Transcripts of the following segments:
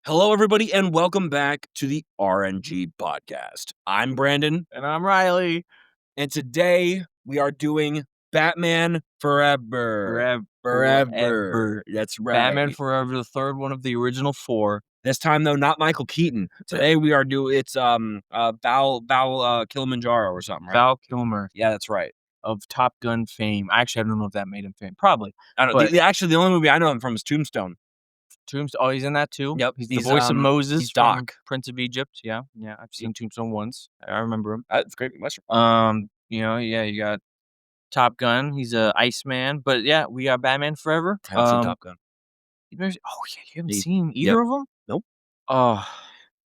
Hello, everybody, and welcome back to the RNG podcast. I'm Brandon, And I'm Riley. and today we are doing Batman Forever. Forever. That's right. Batman Forever, the third one of the original four. This time, though, not Michael Keaton. Today we are doing Val Kilimanjaro or something, right? Val Kilmer Yeah, that's right. of Top Gun fame. Actually, I don't know if that made him famous. Probably. I don't know. Actually, the only movie I know him from is Tombstone. Tombstone. Oh, he's in that too? Yep. He's the voice of Moses. He's Doc. Prince of Egypt. Yeah. I've seen Tombstone once. I remember him. That's great. Western. You got Top Gun. He's a Iceman. But yeah, we got Batman Forever. I haven't seen Top Gun. You haven't seen either of them? Nope. Oh.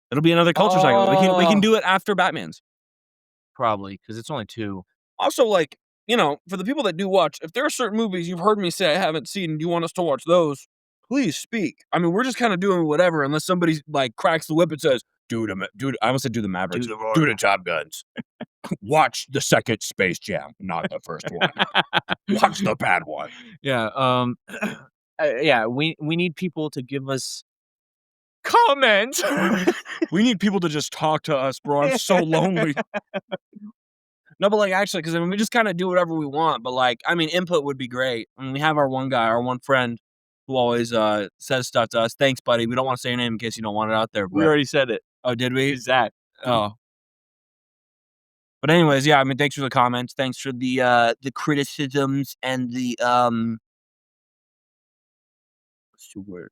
It'll be another culture cycle. We can do it after Batman's. Probably, because it's only two. Also, for the people that do watch, if there are certain movies you've heard me say I haven't seen and you want us to watch those, please speak. I mean, we're just kind of doing whatever unless somebody cracks the whip and says, dude, I almost said do the Mavericks. Do the Top Guns. Watch the second Space Jam, not the first one. Watch the bad one. Yeah. We need people to give us comments. We need people to just talk to us, bro. I'm so lonely. No, but actually, because we just kind of do whatever we want. But input would be great. I mean, we have our one guy, our one friend, who always says stuff to us. Thanks, buddy. We don't want to say your name in case you don't want it out there. We already said it. Oh, did we? Zach. Oh. But anyways, yeah. I mean, thanks for the comments. Thanks for the criticisms and the what's the word?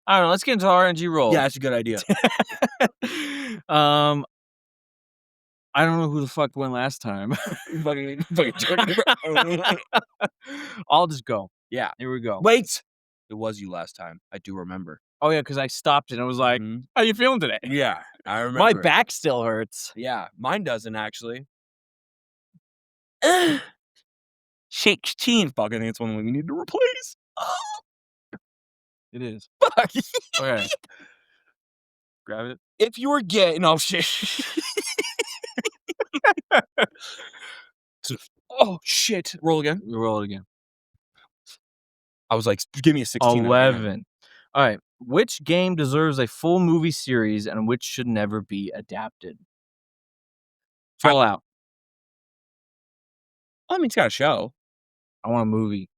I don't know. Let's get into RNG Roll. Yeah, that's a good idea. I don't know who the fuck went last time. I'll just go. Yeah. Here we go. Wait. It was you last time. I do remember. Oh, yeah, because I stopped and I was like, how you feeling today? Yeah, I remember. My back still hurts. Yeah, mine doesn't, actually. 16. Fuck, I think it's one we need to replace. It is. Fuck. Okay. Grab it. If you were gay... No, shit. Oh, shit. Roll again. We roll it again. I was like, give me a 16. 11. All right. Which game deserves a full movie series and which should never be adapted? Fallout. I mean, it's got a show. I want a movie.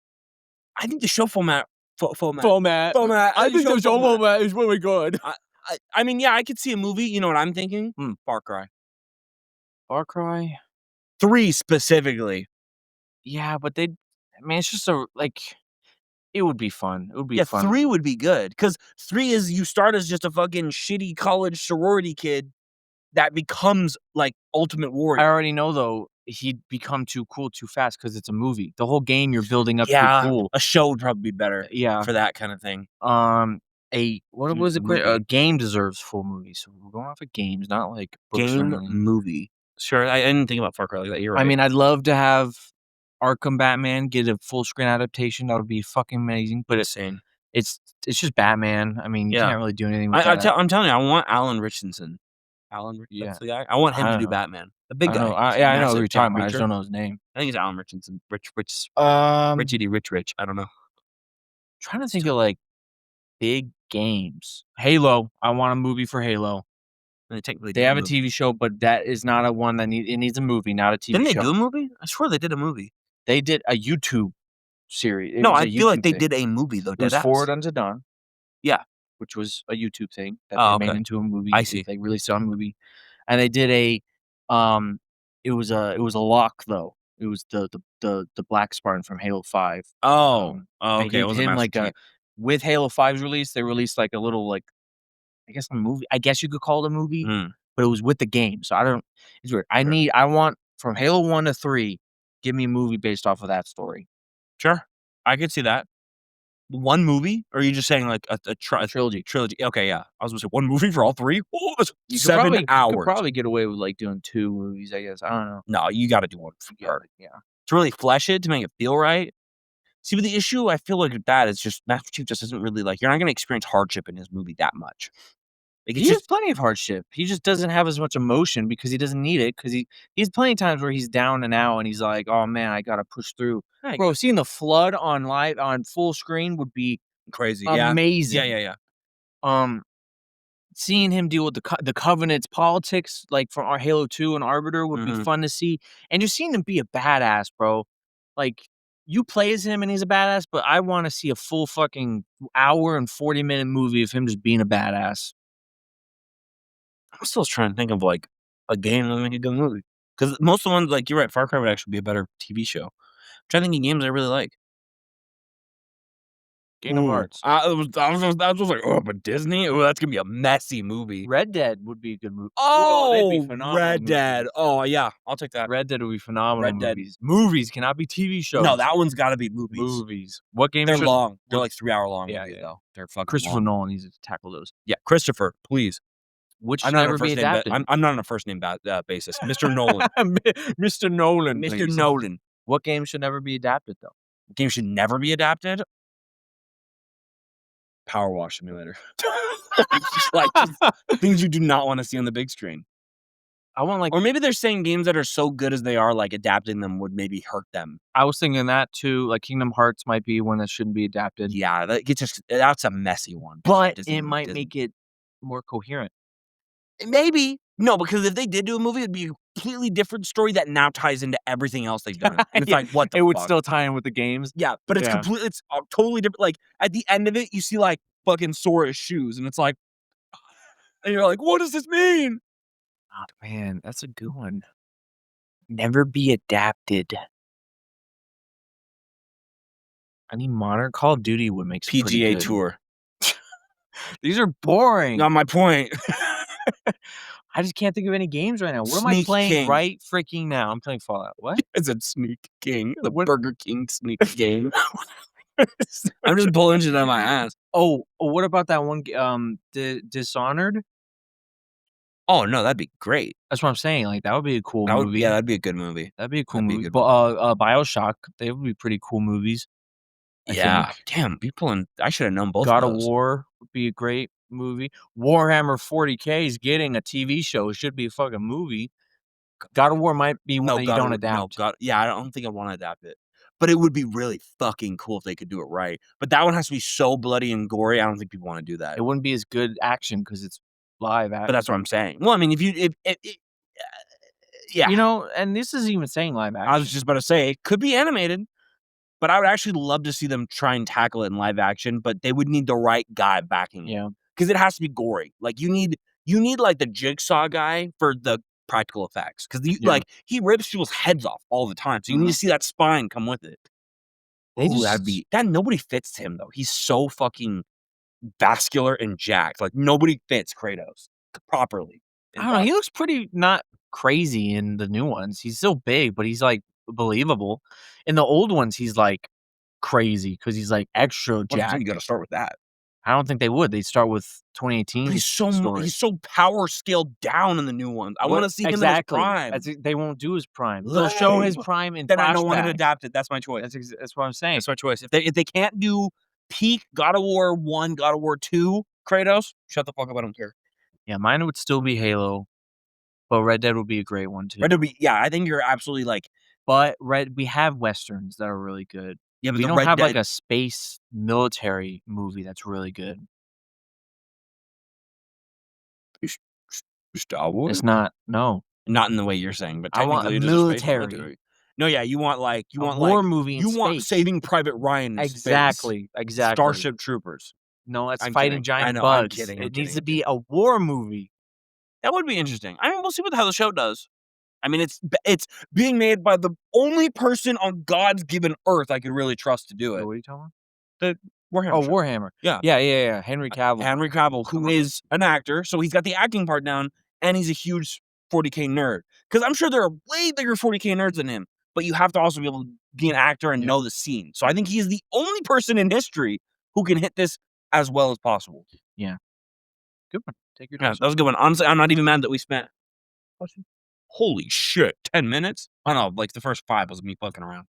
I think the show format. I think the show format is really good. I mean, yeah, I could see a movie. You know what I'm thinking? Far Cry. Far Cry? 3 specifically. Yeah, but it's just it would be fun. It would be fun. 3 would be good. Because 3 is you start as just a fucking shitty college sorority kid that becomes, Ultimate Warrior. I already know, though, he'd become too cool too fast because it's a movie. The whole game you're building up too cool. A show would probably be better. Yeah. For that kind of thing. What was it? A game deserves full movie. So we're going off of games, not like books game movie. Sure, I didn't think about Far Cry like that. You're right. I mean, I'd love to have Arkham Batman get a full screen adaptation. That would be fucking amazing. But insane. It's just Batman. I mean, you can't really do anything with that. I'm telling you, I want Alan Richardson. That's the guy. I want him to do Batman. The big guy. I know who you're talking about. I just don't know his name. I think it's Alan Richardson. Rich. Rich. I don't know. Trying to think of big games. Halo. I want a movie for Halo. They have a TV show, but that is not a one that needs a movie, not a TV show. Didn't they do a movie? I swear they did a movie. They did a YouTube series. No, I feel like they did a movie though. It was Forward Unto Dawn. Yeah, which was a YouTube thing that they made into a movie. I see. They released it on a movie, and they did a It was a lock though. It was the Black Spartan from Halo 5. Okay. It was him with Halo 5's release. They released a little I guess a movie. I guess you could call it a movie, but it was with the game. So it's weird. I want from Halo 1 to 3. Give me a movie based off of that story. Sure, I could see that. One movie, or are you just saying a trilogy? Trilogy. Okay, yeah. I was gonna say one movie for all 3. Oh, that's 7 hours. You could probably get away with doing 2 movies. I guess I don't know. No, you got to do one for part. Yeah, to really flesh it, to make it feel right. See, but the issue I feel like with that is just Master Chief just isn't really you're not gonna experience hardship in his movie that much. He has plenty of hardship. He just doesn't have as much emotion because he doesn't need it. Because he's plenty of times where he's down and out and he's like, "Oh man, I gotta push through." Bro, seeing the flood on full screen would be crazy, amazing. Yeah. seeing him deal with the Covenant's politics, like from our Halo 2 and Arbiter, would be fun to see, and just seeing him be a badass, bro. Like, you play as him and he's a badass, but I wanna see a full fucking hour and 40-minute movie of him just being a badass. I'm still trying to think of, like, a game that would make a good movie. Because most of the ones, like, you're right, Far Cry would actually be a better TV show. I'm trying to think of games I really like. Kingdom Hearts. I was just like, "Oh, but Disney? Oh, that's gonna be a messy movie." Red Dead would be a good movie. Whoa, that'd be Oh, phenomenal Red Dead. movies. Oh, yeah, I'll take that. Red Dead would be phenomenal Red Dead. movies. Movies cannot be TV shows. No, that one's gotta be movies. Movies. What game They're should long. They're what like 3-hour-long Yeah, movies, yeah. though. They're fucking Christopher long. Nolan needs to tackle those. Yeah, Christopher, please. Which I'm should not on never a be first name adapted. I'm not on a first name basis. Mr. Nolan. Mr. Nolan, Mr. please. Nolan. What game should never be adapted, though? Game should never be adapted? Power Wash Simulator. Just things you do not wanna see on the big screen. I want, like Or maybe they're saying games that are so good as they are, like, adapting them would maybe hurt them. I was thinking that too, like, Kingdom Hearts might be one that shouldn't be adapted. Yeah, that's a messy one. But Disney it might Disney make it more coherent. Maybe. No, because if they did do a movie, it'd be a completely different story that now ties into everything else they've done. And it's Yeah, like, what the it would fuck? still tie in with the games. Yeah, but it's Yeah. it's totally different. Like, at the end of it, you see, like, fucking Sora's shoes, and it's like and you're like, "What does this mean?" Oh, man, that's a good one. Never be adapted. I need modern Call of Duty would make some pretty PGA good. Tour. These are boring. Not my point. I just can't think of any games right now. What am I Sneak playing King. right freaking now? I'm playing Fallout. What? It's a Sneak King, the What? Burger King Sneak Game. I'm just pulling shit out of my ass. Oh, what about that one? Dishonored. Oh, no, that'd be great. That's what I'm saying. Like that would be a cool movie. Yeah, that'd be a good movie. That'd be a cool That'd be a movie. good But BioShock, they would be pretty cool movies. I Yeah. think. Damn, I should have known both God of of those. War would be a great movie. Warhammer 40K is getting a TV show. It should be a fucking movie. God of War might be one that you don't adapt. Yeah, I don't think I'd wanna adapt it. But it would be really fucking cool if they could do it right. But that one has to be so bloody and gory, I don't think people wanna do that. It wouldn't be as good action because it's live But action. that's what I'm saying. Well, I mean, if yeah. You know, and this is even saying live action. I was just about to say, it could be animated, but I would actually love to see them try and tackle it in live action, but they would need the right guy backing it. Yeah. Because it has to be gory. Like, you need, like, the Jigsaw guy for the practical effects. Because, like, he rips people's heads off all the time, so you need to see that spine come with it. Nobody fits him, though. He's so fucking vascular and jacked. Like, nobody fits Kratos properly. I don't know. He looks pretty not crazy in the new ones. He's still big, but he's like believable. In the old ones, he's like crazy because he's like extra jacked. You gotta start with that. I don't think they would. They'd start with 2018. But he's so power scaled down in the new ones. I want to see him in his prime. They won't do his prime. They'll show his prime in Then I don't want it flashbacks. adapted. That's my choice. That's what I'm saying. That's my choice. If they can't do peak God of War 1, God of War 2 Kratos, shut the fuck up. I don't care. Yeah, mine would still be Halo, but Red Dead would be a great one too. I think you're absolutely like. But we have westerns that are really good. Yeah, but we don't have like a space military movie that's really good. Star Wars? It's not. No, not in the way you're saying, but I want a military. No, yeah, you want a war movie. You want Saving Private Ryan. In exactly. space. Starship Troopers. No, that's fighting giant bugs. I'm kidding. It needs to be a war movie. That would be interesting. I mean, we'll see how the show does. I mean, it's being made by the only person on God's given earth I could really trust to do it. What are you talking about? The Warhammer. Oh, show. Warhammer. Yeah. Yeah. Henry Cavill. Who is an actor, so he's got the acting part down, and he's a huge 40K nerd. Because I'm sure there are way bigger 40K nerds than him, but you have to also be able to be an actor and know the scene. So I think he is the only person in history who can hit this as well as possible. Yeah. Good one. Take your time. Yeah, that was a good one. Honestly, I'm not even mad that we spent. Holy shit, 10 minutes? I don't know, like the first 5 was me fucking around.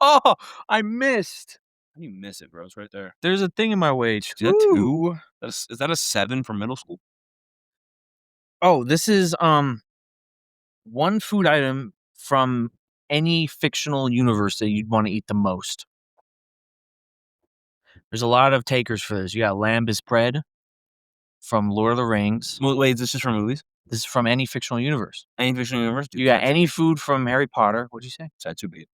Oh, I missed. How do you miss it, bro? It's right there. There's a thing in my way. Is that 2? Is that a 7 from middle school? Oh, this is one food item from any fictional universe that you'd want to eat the most. There's a lot of takers for this. You got lambus bread from Lord of the Rings. Well, wait, is this just from movies? This is from any fictional universe. Any fictional universe? Dude, You got any food from Harry Potter. What'd you say? Satsu bean.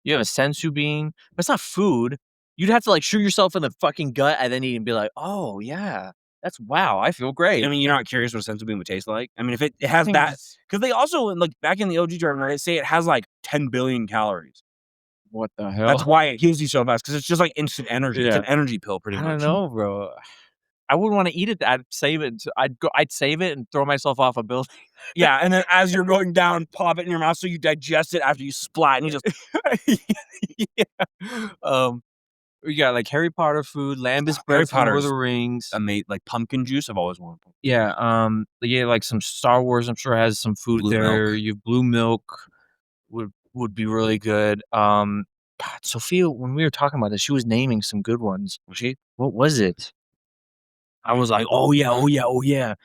You have a sensu bean, but it's not food. You'd have to like shoot yourself in the fucking gut and then eat and be like, oh yeah, that's wow, I feel great. I mean, you're not curious what a sensu bean would taste like? I mean, if it has that, because they also like back in the OG Dragon, they say it has like 10 billion calories. What the hell? That's why it heals you so fast, because it's just like instant energy. It's Yeah. an energy pill, pretty I much. don't know, bro. I wouldn't want to eat it. I'd save it. I'd save it and throw myself off a building. Yeah, and then as you're going down, pop it in your mouth so you digest it after you splat, and you just yeah. We got like Harry Potter food, lambus Harry bread from Lord of Potter's the Rings. made like pumpkin juice. I've always wanted. Yeah. Yeah, like some Star Wars. I'm sure has some food Blue there. milk. You blue milk would be really good. God, Sophia, when we were talking about this, she was naming some good ones. Was she? What was it? I was like, oh yeah, oh yeah, oh yeah.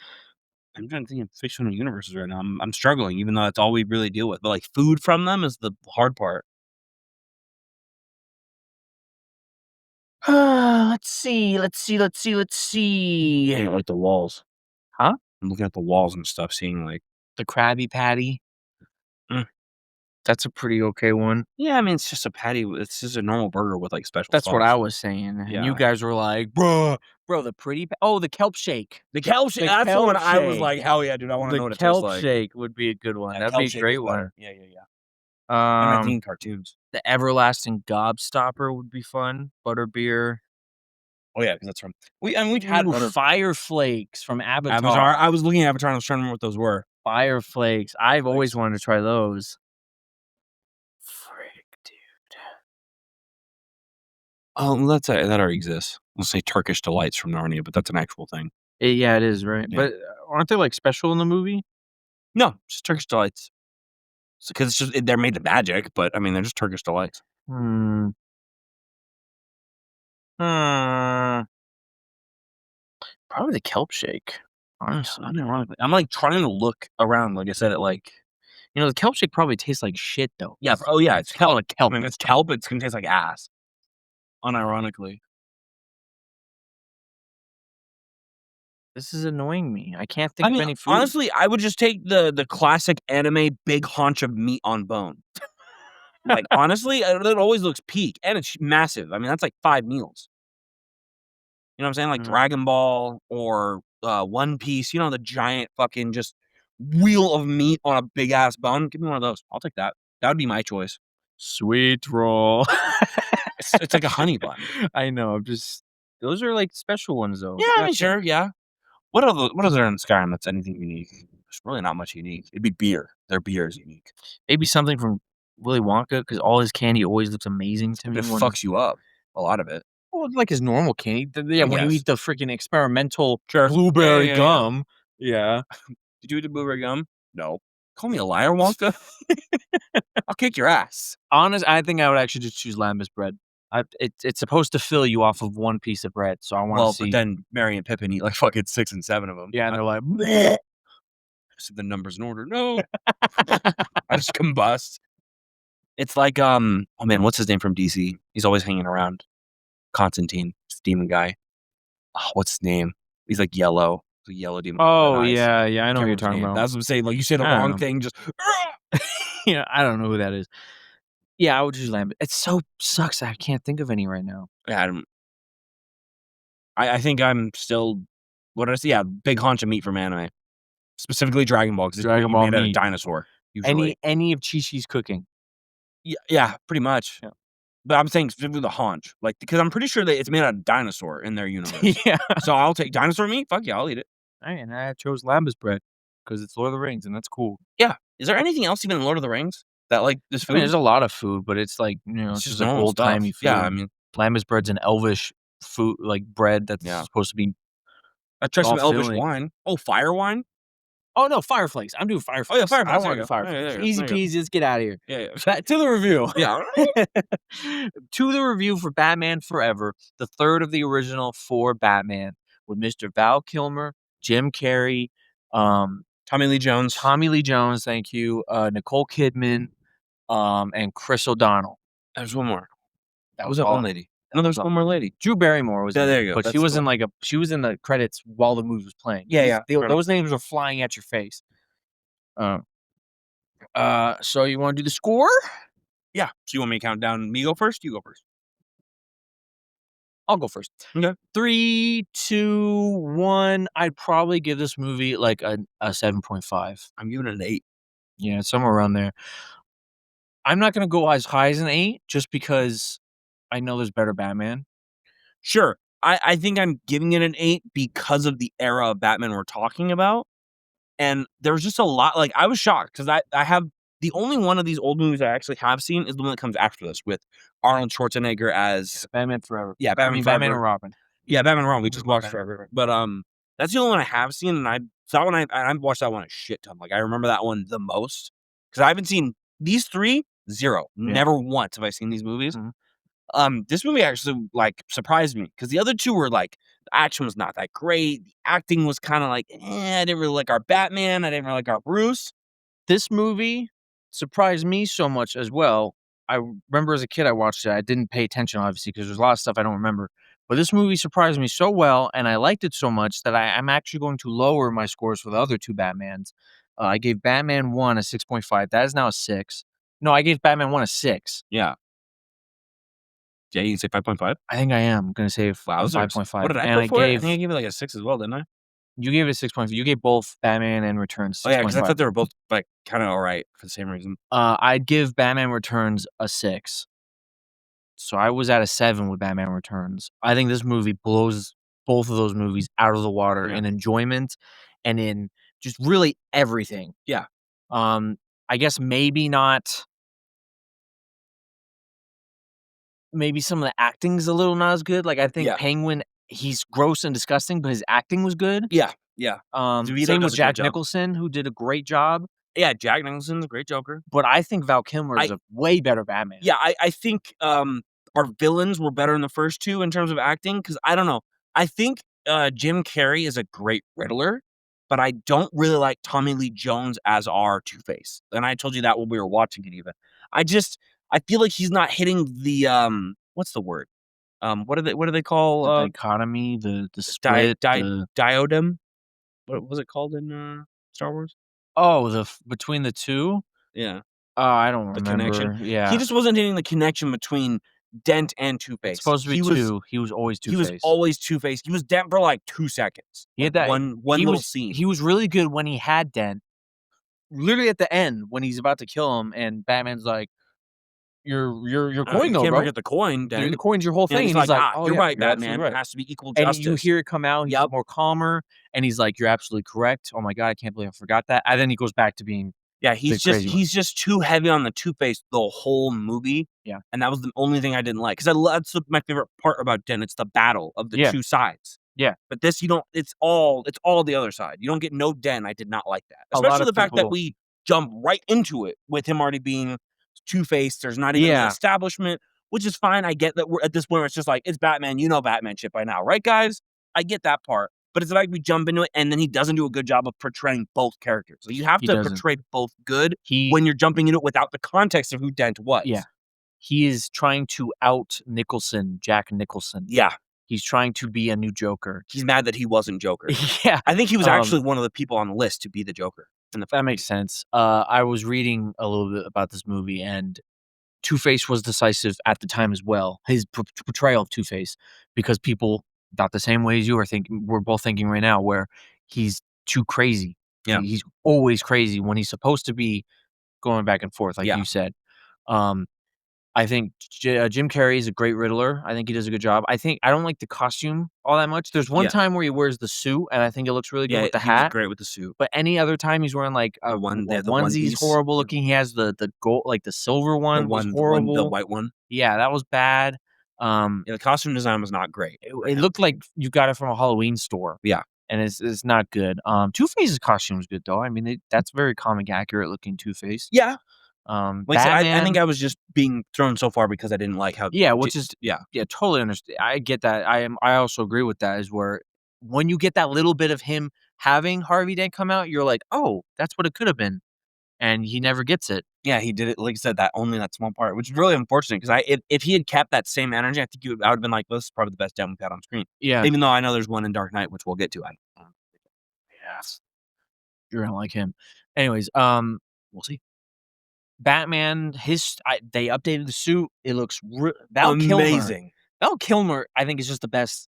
I'm trying to think of fictional universes right now. I'm struggling, even though that's all we really deal with. But like food from them is the hard part. Let's see. Yeah, like the walls. Huh? I'm looking at the walls and stuff, seeing like The Krabby Patty. Mm. That's a pretty okay one. yeah, I mean it's just a patty. It's just a normal burger with like special. That's what sauce. I was saying. And Yeah. you guys were like, bro, the pretty. Oh, the kelp shake. The kelp shake. The That's the one kelp I was shake. like, hell yeah, dude! I want to know what The it tastes kelp like. shake would be a good one. Yeah, That'd kelp be a shake great is one. better. Yeah. I'm thinking Um, cartoons. the everlasting gobstopper would be fun. Butterbeer. Oh yeah, because that's from we've had butter. Fire flakes from Avatar. Avatar. I was looking at Avatar and I was trying to remember what those were. Fire flakes. I've always wanted to try those. Frick, dude. Oh, that's that already exists. Let's say Turkish delights from Narnia, but that's an actual thing. Yeah, it is, right? Yeah. But aren't they like special in the movie? No, just Turkish delights. Because it's just they're made to magic, but I mean they're just Turkish delights. Hmm. Probably the kelp shake. Honestly, Unironically. I'm like trying to look around, like I said, at like the kelp shake probably tastes like shit though. yeah, oh yeah, it's kelp. Like kelp. I mean, it's kelp. It's gonna taste like ass. Unironically, This is annoying me. I can't think of any food. honestly, I would just take the classic anime big haunch of meat on bone. Like honestly, it always looks peak, and it's massive. I mean, that's like 5 meals. You know what I'm saying? Like Dragon Ball or One Piece. You know, the giant fucking just wheel of meat on a big ass bone. Give me one of those. I'll take that. That would be my choice. Sweet roll. It's like a honey bun. I know. Those are like special ones though. Yeah, I mean, sure, yeah. What is there in Skyrim that's anything unique? There's really not much unique. It'd be beer. Their beer is unique. Maybe something from Willy Wonka because all his candy always looks amazing to me. It fucks you up. A lot of it. Well, like his normal candy. Yeah, when you Yes. eat the freaking experimental Sure. blueberry Yeah. gum. Yeah. Did you eat the blueberry gum? No. Call me a liar, Wonka. I'll kick your ass. I think I would actually just choose lambus bread. It's supposed to fill you off of one piece of bread, so I want to see. But then Mary and Pippin eat like fucking 6 and 7 of them. Yeah, and they're like, bleh. So the numbers in order. No. I just combust. It's like oh man, what's his name from DC? He's always hanging around. Constantine, this demon guy. Oh, what's his name? He's like yellow. The yellow demon. Oh yeah, I know what you're talking about. That's what I'm saying. Like you say the wrong thing, just yeah, I don't know who that is. Yeah, I would choose lambus. It so sucks. I can't think of any right now. Yeah, I think I'm still. What did I say? Yeah, big haunch of meat from anime, specifically Dragon Ball because Dragon Ball made out of meat. dinosaur. Usually. Any of Chi-Chi's cooking. Yeah, pretty much. Yeah. But I'm saying specifically the haunch, like because I'm pretty sure that it's made out of dinosaur in their universe. Yeah. So I'll take dinosaur meat. Fuck yeah, I'll eat it. And I chose lambus bread because it's Lord of the Rings and that's cool. Yeah. Is there anything else even in Lord of the Rings that like this food? I mean, there's a lot of food, but it's like it's just like old timey food. Yeah, I mean, lambus bread's an elvish food, like bread that's supposed to be. I tried some elvish filling. wine. Oh, fire wine. Oh no, fire flakes. I'm doing fire flakes. Oh yeah, fire flakes. I want to do fire flakes. Easy peasy. Let's get out of here. Yeah. Back to the review. Yeah. To the review for Batman Forever, the third of the original 4 Batman with Mr. Val Kilmer, Jim Carrey, Tommy Lee Jones. Thank you. Nicole Kidman, and Chris O'Donnell. There's one more. That was that one all. lady. No, there's one more lady. Drew Barrymore was Yeah, in there it, you go. but That's she was the in like she was in the credits while the movie was playing. Yeah, These- yeah, they- fair enough. those names were flying at your face. So you want to do the score? Yeah. So you want me to count down? Me go first? You go first. I'll go first. Okay. 3, 2, 1. I'd probably give this movie like a 7.5. I'm giving it an 8. Yeah, somewhere around there. I'm not gonna go as high as an 8 just because I know there's better Batman. Sure. I think I'm giving it an 8 because of the era of Batman we're talking about. And there was just a lot like, I was shocked because I have the only one of these old movies I actually have seen is the one that comes after this with Arnold Schwarzenegger as Batman Forever. yeah, I Batman mean, Forever. Batman and Robin. Yeah, Batman and Robin, we This is just my watched Batman. Forever. But, that's the only one I have seen, and that one I watched that one a shit ton. Like, I remember that one the most because I haven't seen these 3, 0. Yeah. Never once have I seen these movies. Mhm. This movie actually, like, surprised me because the other 2 were, like, the action was not that great, the acting was kinda like, I didn't really like our Batman, I didn't really like our Bruce. This movie surprised me so much as well. I remember as a kid I watched it. I didn't pay attention obviously because there's a lot of stuff I don't remember. But this movie surprised me so well, and I liked it so much that I'm actually going to lower my scores for the other 2 Batmans. I gave Batman 1 a 6.5. That is now a 6. No, I gave Batman 1 a 6. Yeah. Yeah, you can say 5.5? I think I am gonna say a Wowzers. 5.5. What did I And put for it? I think I gave it, like, a 6 as well, didn't I? you gave it a 6.5. You gave both Batman and Returns Oh, yeah, because I 6.5. thought they were both, like, kinda alright for the same reason. I'd give Batman Returns a 6. So I was at a 7 with Batman Returns. I think this movie blows both of those movies out of the water Yeah. in enjoyment and in just really everything. Yeah. Um, I guess maybe not maybe some of the acting's a little not as good. Like I think Yeah. Penguin, he's gross and disgusting, but his acting was good. Yeah, yeah. DeVito Same with does a great Jack job. Nicholson, who did a great job. Yeah, Jack Nicholson's a great Joker. But I think Val Kilmer is I a way better Batman. Yeah, I think, our villains were better in the first 2 in terms of acting because I don't know. I think, Jim Carrey is a great Riddler, but I don't really like Tommy Lee Jones as our Two-Face, and I told you that when we were watching it even. I feel like he's not hitting the, what's the word? What do they call, The dichotomy, the di split, di the diadem? What was it called in, Star Wars? oh, between the 2? Yeah. Oh, I don't The connection. remember. He Yeah. just wasn't hitting the connection between Dent and It's Two-Face. supposed to be 2. He was always He was Two-Face. always Two-Face. He was Dent for, like, 2 seconds. He had Like, that one he little was scene. he was really good when he had Dent. Literally at the end when he's about to kill him and Batman's like, "Your coin You though, can't bro. forget the coin, The Dent. coin's your whole And thing." he's And he's like, like, "Ah, "Oh, you're yeah, right, you're absolutely Batman. It right." has to be equal And you justice." hear it come out, he's Yep. more calmer, and he's like, "You're absolutely correct. Oh my god, I can't believe I forgot that." And then he goes back to being Yeah, the crazy one. he's just too heavy on the Two-Face the whole movie, Yeah. and that was the only thing I didn't like. Because that's my favorite part about Dent, it's the battle of the Yeah. 2 sides. Yeah. But this, you don't it's all the other side. You don't get no Dent, I did not like that. A lot Especially of the fact that people we jump right into it with him already being Two-Face, there's not even the Yeah. establishment, which is fine, I get that we're at this point where it's just like, it's Batman, you know Batman shit by now, right, guys? I get that part. But it's like we jump into it, and then he doesn't do a good job of portraying both characters. So you have He to doesn't. portray both good He when you're jumping into it without the context of who Dent was. Yeah. He is trying to out Nicholson, Jack Nicholson. Yeah. He's trying to be a new Joker. He's mad that he wasn't Joker. Yeah. I think he was actually one of the people on the list to be the Joker. That makes sense. I was reading a little bit about this movie, and Two-Face was decisive at the time as well. His portrayal of Two-Face, because people thought the same way as you are thinking. We're both thinking right now, where he's too crazy. Yeah. He's always crazy when he's supposed to be going back and forth, like Yeah. you said. I think Jim Carrey is a great Riddler. I think he does a good job. I don't like the costume all that much. There's one Yeah. time where he wears the suit, and I think it looks really good Yeah, with the he was hat. great with the suit. But any other time he's wearing like a The onesie, onesies. horrible looking. He has the gold, like the silver one was The horrible. white one. Yeah, that was bad. Yeah, the costume design was not great. It looked like you got it from a Halloween store. Yeah. And it's not good. Two-Face's costume is good though. I mean, that's very comic accurate looking Two-Face. Yeah. Like I said, I Batman, think I was just being thrown so far because I didn't like how yeah, which is yeah. totally understand. I get that. I also agree with that. Is where when you get that little bit of him having Harvey Dent come out, you're like, oh, that's what it could have been. and he never gets it. Yeah, he did it, like I said, only that small part, which is really unfortunate because if he had kept that same energy, I think I would have been like, "This is probably the best dad we've had on screen." Yeah. Even though I know there's one in Dark Knight, which we'll get to. Yes. You're gonna like him. Anyways, we'll see. Batman, they updated the suit. It looks Val Kilmer. Amazing. Val Kilmer, I think, is just the best.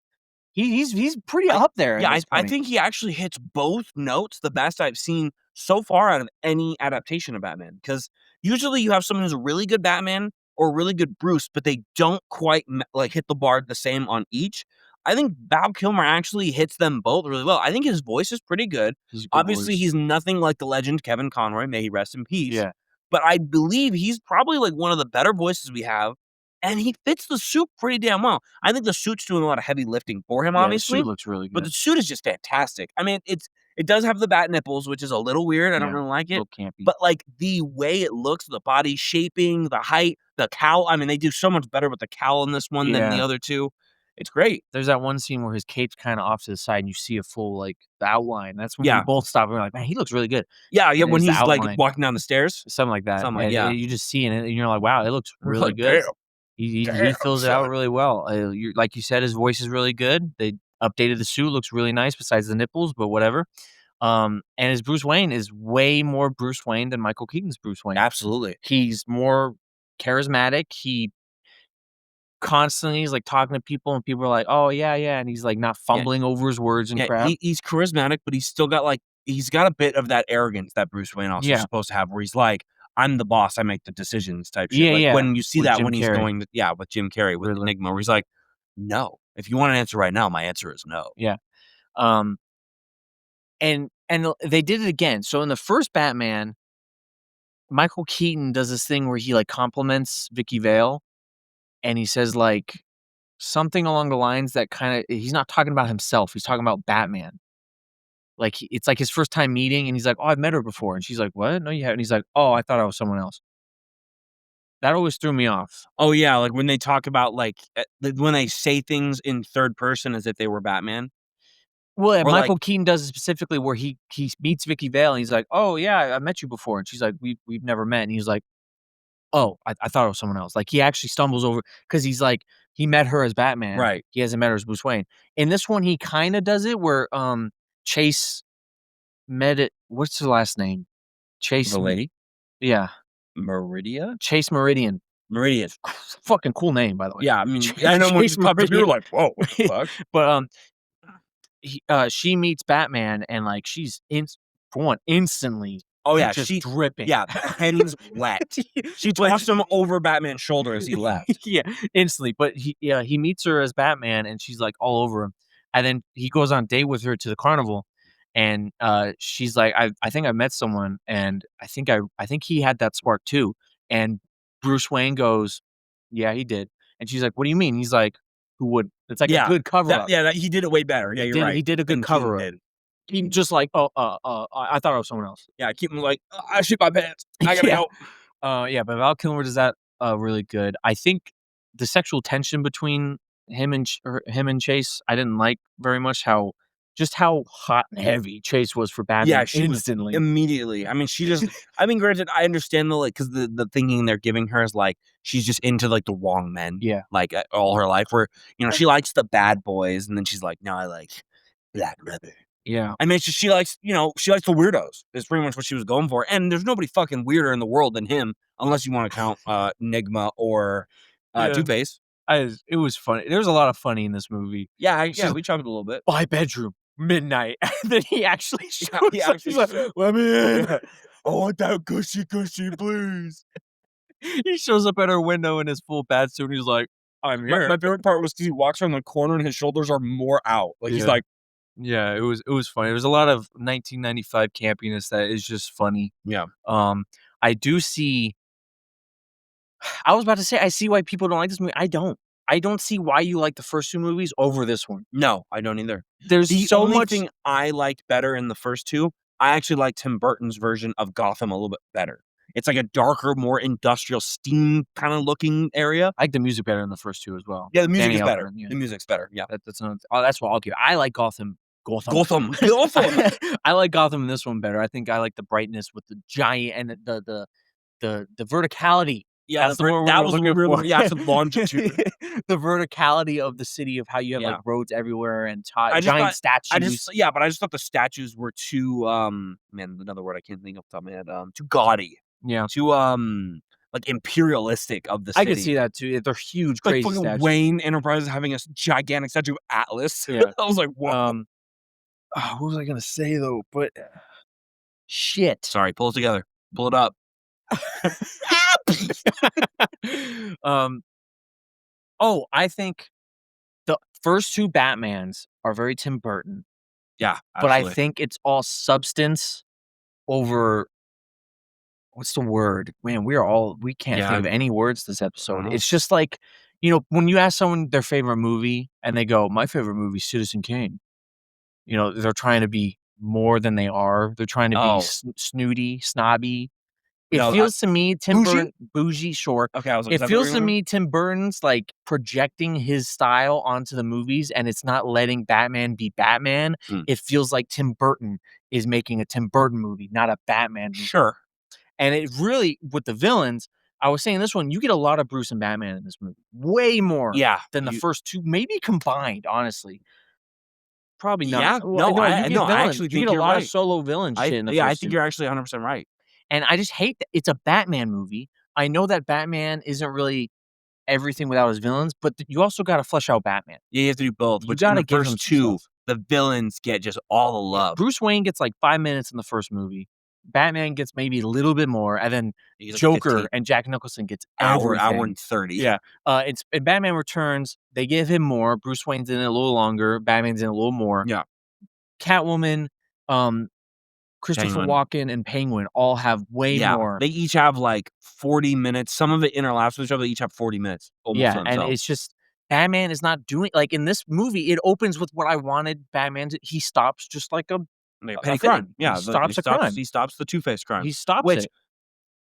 He's pretty up there at this I point. think he actually hits both notes the best I've seen so far out of any adaptation of Batman. Because usually you have someone who's a really good Batman or a really good Bruce, but they don't quite like hit the bar the same on each. I think Val Kilmer actually hits them both really well. I think his voice is pretty good. He's a good Obviously, voice. he's nothing like the legend Kevin Conroy. May he rest in peace. Yeah. But I believe he's probably like one of the better voices we have. And he fits the suit pretty damn well. I think the suit's doing a lot of heavy lifting for him, Yeah, the obviously. suit looks really But good. the suit is just fantastic. I mean, it does have the bat nipples, which is a little weird. I don't Yeah, really like a it. little campy. But like the way it looks, the body shaping, the height, the cowl. I mean, they do so much better with the cowl in this one than the Yeah. other two. It's great. There's that one scene where his cape's kinda off to the side and you see a full, like, the outline. That's when we Yeah. both stop and we're like, "Man, he looks really good." Yeah, And when it's the he's like outline. walking down the stairs. Something like that. Something like And yeah. you just see it and you're like, "Wow, it looks We're really like, good." damn. He Damn, fills it out son. really well. You like you said, his voice is really good. They updated the suit, looks really nice besides the nipples, but whatever. And his Bruce Wayne is way more Bruce Wayne than Michael Keaton's Bruce Wayne. Absolutely. He's more charismatic. He constantly is, like, talking to people, and people are like, "Oh, yeah, yeah," and he's, like, not fumbling over his words and Yeah, crap. he's charismatic, but he's still got he's got a bit of that arrogance that Bruce Wayne also is Yeah. supposed to have, where he's like, "I'm the boss, I make the decisions," type shit. Yeah, Like yeah, when you see with that Jim when he's Carrey. going, with Jim Carrey with Riddler. Enigma, where he's like, "No, if you want an answer right now, my answer is no." Yeah. Um, and they did it again. So in the first Batman, Michael Keaton does this thing where he, like, compliments Vicky Vale, and he says, like, something along the lines that kinda he's not talking about himself, he's talking about Batman. Like, it's like his first time meeting, and he's like, "Oh, I've met her before," and she's like, "What? No, you haven't." He's like, "Oh, I thought I was someone else." That always threw me off. Oh, yeah, like when they talk about, when they say things in third person as if they were Batman, Well, or Michael Keaton does it specifically where he meets Vicky Vale, and he's like, "Oh, yeah, I met you before," and she's like, "We've never met," and he's like, "Oh, I thought it was someone else." Like, he actually stumbles over because he's like, he met her as Batman. Right. He hasn't met her as Bruce Wayne. In this one, he kinda does it where, Chase met it what's her last name? Chase The lady? Yeah, Meridia? Chase Meridian. Meridian. Fucking cool name, by the way. Yeah, I mean, I know when Chase just popped up, you were Meridian. like, "Whoa, what the fuck?" But, she meets Batman, and, like, she's for one, instantly Oh, yeah, just dripping. yeah, pennies wet. She But tossed him over Batman's shoulder as he left. yeah, instantly, but he meets her as Batman, and she's, like, all over him, and then he goes on a date with her to the carnival, and, she's like, I think I met someone, and I think he had that spark too," and Bruce Wayne goes, "Yeah, he did," and she's like, "What do you mean?" He's like, "Who would?" It's like a Yeah, good cover up. he did it way better. Yeah, you're right. He did a good Than Keaton cover up. did. He just like, "Oh, I thought it was someone else." Yeah, Keaton was like, "I shit my pants. I gotta Yeah. go." Yeah, but Val Kilmer does that, really good. I think the sexual tension between him and Chase, I didn't like very much how hot and heavy Chase was for Yeah, Batman she was instantly. immediately. I mean, she just I mean, granted, I understand because the thinking they're giving her is, like, she's just into, like, the wrong men, Yeah. like, all her life where, she likes the bad boys, and then she's like, "No, I like black rubber." Yeah. I mean, it's just she likes the weirdos. Is pretty much what she was going for, and there's nobody fucking weirder in the world than him, unless you wanna count, Enigma or, Yeah. Two-Face. It was funny. There was a lot of funny in this movie. Yeah, She's we chopped it a little bit. "My bedroom, midnight," and then he actually shows Yeah, he up. actually He's like, showed "Let me in." Yeah. "I want that gushy, please." He shows up at her window in his full bat suit, and he's like, "I'm here." My favorite part was because he walks around the corner and his shoulders are more out. Like, he's Yeah. like Yeah, it was funny. There was a lot of 1995 campiness that is just funny. yeah. I do see I was about to say I see why people don't like this movie. I don't. I don't see why you like the first 2 movies over this one. No, I don't either. There's The so only much thing I liked better in the first 2, I actually liked Tim Burton's version of Gotham a little bit better. It's like a darker, more industrial steam kinda looking area. I like the music better in the first 2 as well. Yeah, the music Danny is better. Elfman, yeah. The music's better, yeah. That's what I'll give. I like Gotham Gotham. I like Gotham in this one better. I think I like the brightness with the giant and the verticality. Yeah, That's the word that we're was what looking we were for. looking. Yeah, it's longitude. The verticality of the city of how you have Yeah. like roads everywhere and I just giant thought statues. but I just thought the statues were too, man, another word I can't think of off the top of my head, too gaudy, Yeah, too, like, imperialistic of the I could city. see that too. They're huge, Like crazy fucking statues. Wayne Enterprises having a gigantic statue of Atlas. Yeah. I was like, "Whoa." What was I gonna say though? But shit. Sorry, pull it together. Pull it up. um. Oh, I think the first two Batmans are very Tim Burton, Yeah, but I absolutely. think it's all substance over what's the word? Man, we can't Yeah, think of any words this I episode. don't know. It's just like, when you ask someone their favorite movie and they go, "My favorite movie is Citizen Kane." They're trying to be more than they are. They're trying to be Oh, snooty, snobby. It no, feels to me Tim bougie? Burton bougie, sure. Okay, I was like, "Is It that what feels you're to gonna?" me Tim Burton's, like, projecting his style onto the movies, and it's not letting Batman be Batman. Mm. It feels like Tim Burton is making a Tim Burton movie, not a Batman movie. Sure. And it really with the villains, I was saying this one, you get a lot of Bruce and Batman in this movie. Way more Yeah, than the first two, maybe combined, honestly. Probably not. yeah, Well, no, no, you get I villain. actually You get think a you're lot of right. solo villain shit in the I first think two. you're actually 100% right. And I just hate that it's a Batman movie. I know that Batman isn't really everything without his villains, but you also gotta flesh out Batman. Yeah, you have to do both, You which in gotta the give him first some 2, stuff. the villains get just all the Yeah, love. Bruce Wayne gets like 5 minutes in the first movie. Batman gets maybe a little bit more, and then He's like Joker 15. and Jack Nicholson gets Hour everything. and 30. Yeah, it's in Batman Returns, they give him more. Bruce Wayne's in it a little longer. Batman's in a little more. Yeah. Catwoman, Christopher Penguin. Walken, and Penguin all have way Yeah, more. they each have, like, 40 minutes. Some of it interlaps with each other. They each have 40 minutes almost to Yeah, and themselves. it's just Batman is not doing like, in this movie, it opens with what I wanted Batman to he stops just like Like, a petty thing. crime. Yeah, He stops a crime. he stops the Two-Face crime. He stops Which it.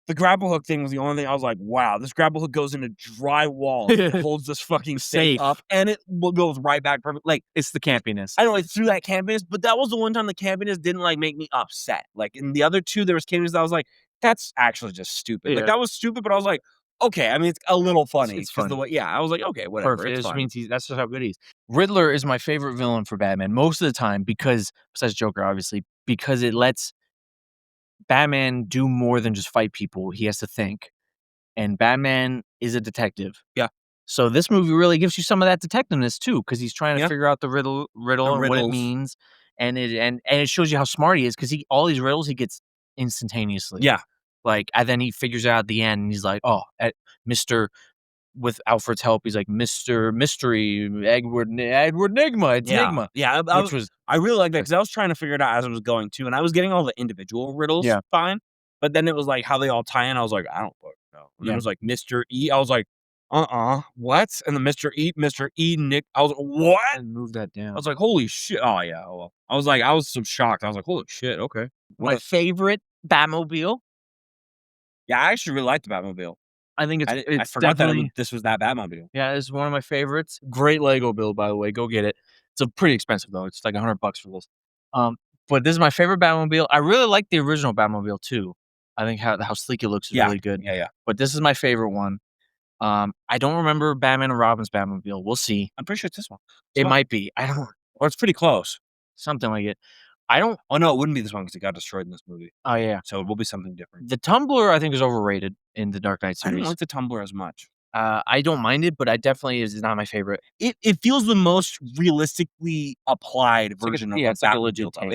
the grapple hook thing was the only thing I was like, "Wow, this grapple hook goes into drywall and holds this fucking safe Safe. up, and it goes right back perfect." Like, It's the campiness. I know it's through that campiness, but that was the one time the campiness didn't, like, make me upset. Like, in the other 2, there was campiness that I was like, "That's actually just stupid." Like, Yeah. that was stupid, but I was like, "Okay." I mean, it's a little funny It's 'cause the funny. way I was like, "Okay, whatever, Perfect. It it's just fine." means that's just how good he is. Riddler is my favorite villain for Batman most of the time because besides Joker, obviously, because it lets Batman do more than just fight people. He has to think. And Batman is a detective. Yeah. So this movie really gives you some of that detectiveness too, because he's trying to Yeah. figure out the riddle The and what it riddles. means, and it shows you how smart he is because he all these riddles he gets instantaneously. Yeah. Like, and then he figures out at the end, and he's like, "Oh, Mister." With Alfred's help, he's like Mister Mystery, Edward Nigma. It's Yeah. Nigma, Yeah, which was I really like that because I was trying to figure it out as I was going too, and I was getting all the individual riddles Yeah. fine, but then it was like how they all tie in, I was like, "I don't fucking know." And then Yeah. it was like Mr. E, I was like, what?" And then Mr. E, Nick, I was like, "What?" and move that I down. was like, "Holy shit." Oh, yeah, oh, well. I was so shocked. I was like, "Holy shit, okay." My favorite Batmobile. Yeah, I actually really liked the Batmobile. I think I it's forgot that definitely this was that Batmobile. yeah, it's one of my favorites. Great Lego build, by the way. Go get it. It's a pretty expensive though. It's like $100 for this. But this is my favorite Batmobile. I really like the original Batmobile too. I think how sleek it looks is Yeah. really good. Yeah, yeah. But this is my favorite one. I don't remember Batman and Robin's Batmobile. We'll see. I'm pretty sure it's this one. It might be. I don't Or it's pretty close. something like it. I don't. Oh, no, it wouldn't be this one because it got destroyed in this movie. Oh yeah. So it will be something different. The Tumbler I think is overrated in the Dark Knight I didn't series. like the tumbler as much. I don't mind it, but I definitely is not my favorite. It feels the most realistically applied like a- version yeah, of it's like a Batmobile, legit though. tank.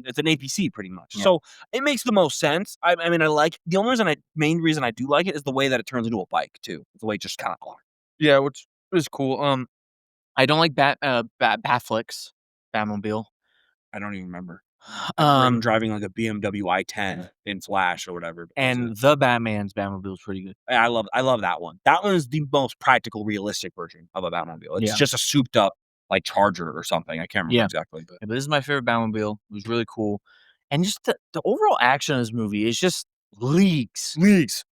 It's an APC pretty much. Yeah. So it makes the most sense. I mean, I like the only main reason I do like it is the way that it turns into a bike too. The way it just kind of Yeah, which is cool. I don't like Batfleck's Batmobile. I don't even remember. I remember him Um, driving like a BMW i10 in Flash or whatever. But that was and it. the Batman's Batmobile is pretty good. I love that one. That one is the most practical, realistic version of a Batmobile. It's Yeah. just a souped up like Charger or something. I can't remember Yeah. exactly, but Yeah, but this is my favorite Batmobile. It was really cool, and just the overall action of this movie is just leagues.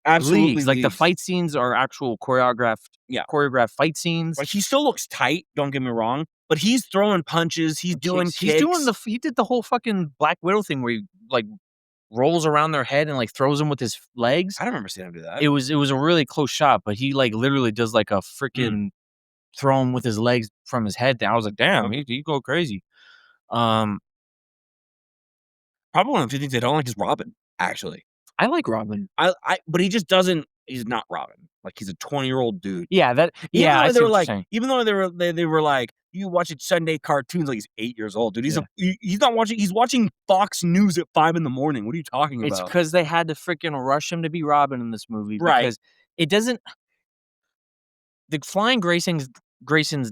absolutely Leagues. Like the leagues. fight scenes are actual choreographed. Yeah. choreographed fight scenes. Like he still looks tight. Don't get me wrong, but he's throwing punches. He's doing Kicks. kicks. He did the whole fucking Black Widow thing where he, like, rolls around their head and, like, throws them with his legs. I don't remember seeing him do that. It was a really close shot, but he, like, literally does, like, a freaking throw him with his legs from his head down. I was like, "Damn, he go crazy." Um, Probably one of the few things I don't like is Robin, actually. I like Robin. But he just doesn't he's not Robin. Like, he's a 20-year-old dude. Yeah, I see what you're saying. Even though they were like, "You watching Sunday cartoons," like, he's 8 years old, dude. Yeah. He's not watching he's watching Fox News at 5 in the morning. What are you talking It's about? because they had to freaking rush him to be Robin in this movie Right. because it doesn't the flying Grayson's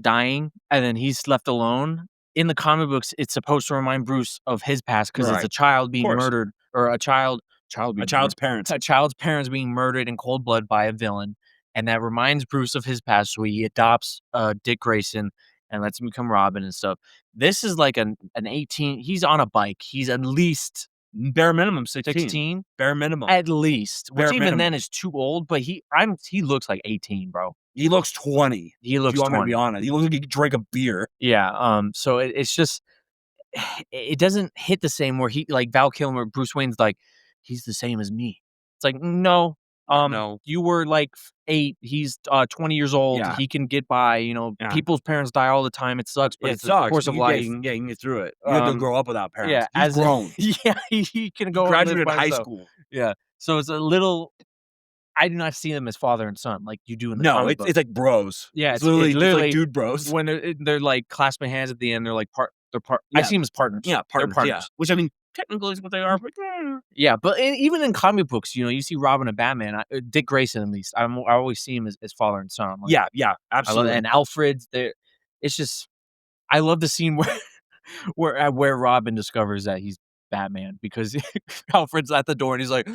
dying, and then he's left alone. In the comic books, it's supposed to remind Bruce of his past because it's Right. a child being Course. murdered or a child's A child's parents. a child's parents being murdered in cold blood by a villain, and that reminds Bruce of his past, so he adopts, Dick Grayson and lets him become Robin and stuff. This is like an 18 he's on a bike. He's at least Bare minimum 16. 16? Bare minimum. At least, which Bare even then minimum. is too old, but he looks like 18, bro. He looks 20. He If looks you want me to 20. be honest. He looks like he could drink a beer. Yeah, so it's just it doesn't hit the same where he like Val Kilmer, Bruce Wayne's like, "He's the same as me." It's like, "No, No. you were like 8, he's 20 years old, Yeah. he can get by, Yeah. people's parents die all the time, it sucks, but It it's the sucks. course of life." You can get through it. You had to grow up without parents. Yeah, He's grown. yeah, he can He go and live graduated by high himself. school. Yeah, so it's a little I do not see them as father and son like you do in the No, comic book. it's like bros. Yeah, It's literally literally like dude bros. when they're, like, clasping hands at the end, they're, like, I Yeah. see them as partners. Yeah, They're partners, yeah. Which, I mean, technically is what they are, but Yeah, but even in comic books, you see Robin and Batman, Dick Grayson at least, I always see him as father and son. I'm like, yeah, I love absolutely. and Alfred's there. It's just I love the scene where where Robin discovers that he's Batman because Alfred's at the door and he's like,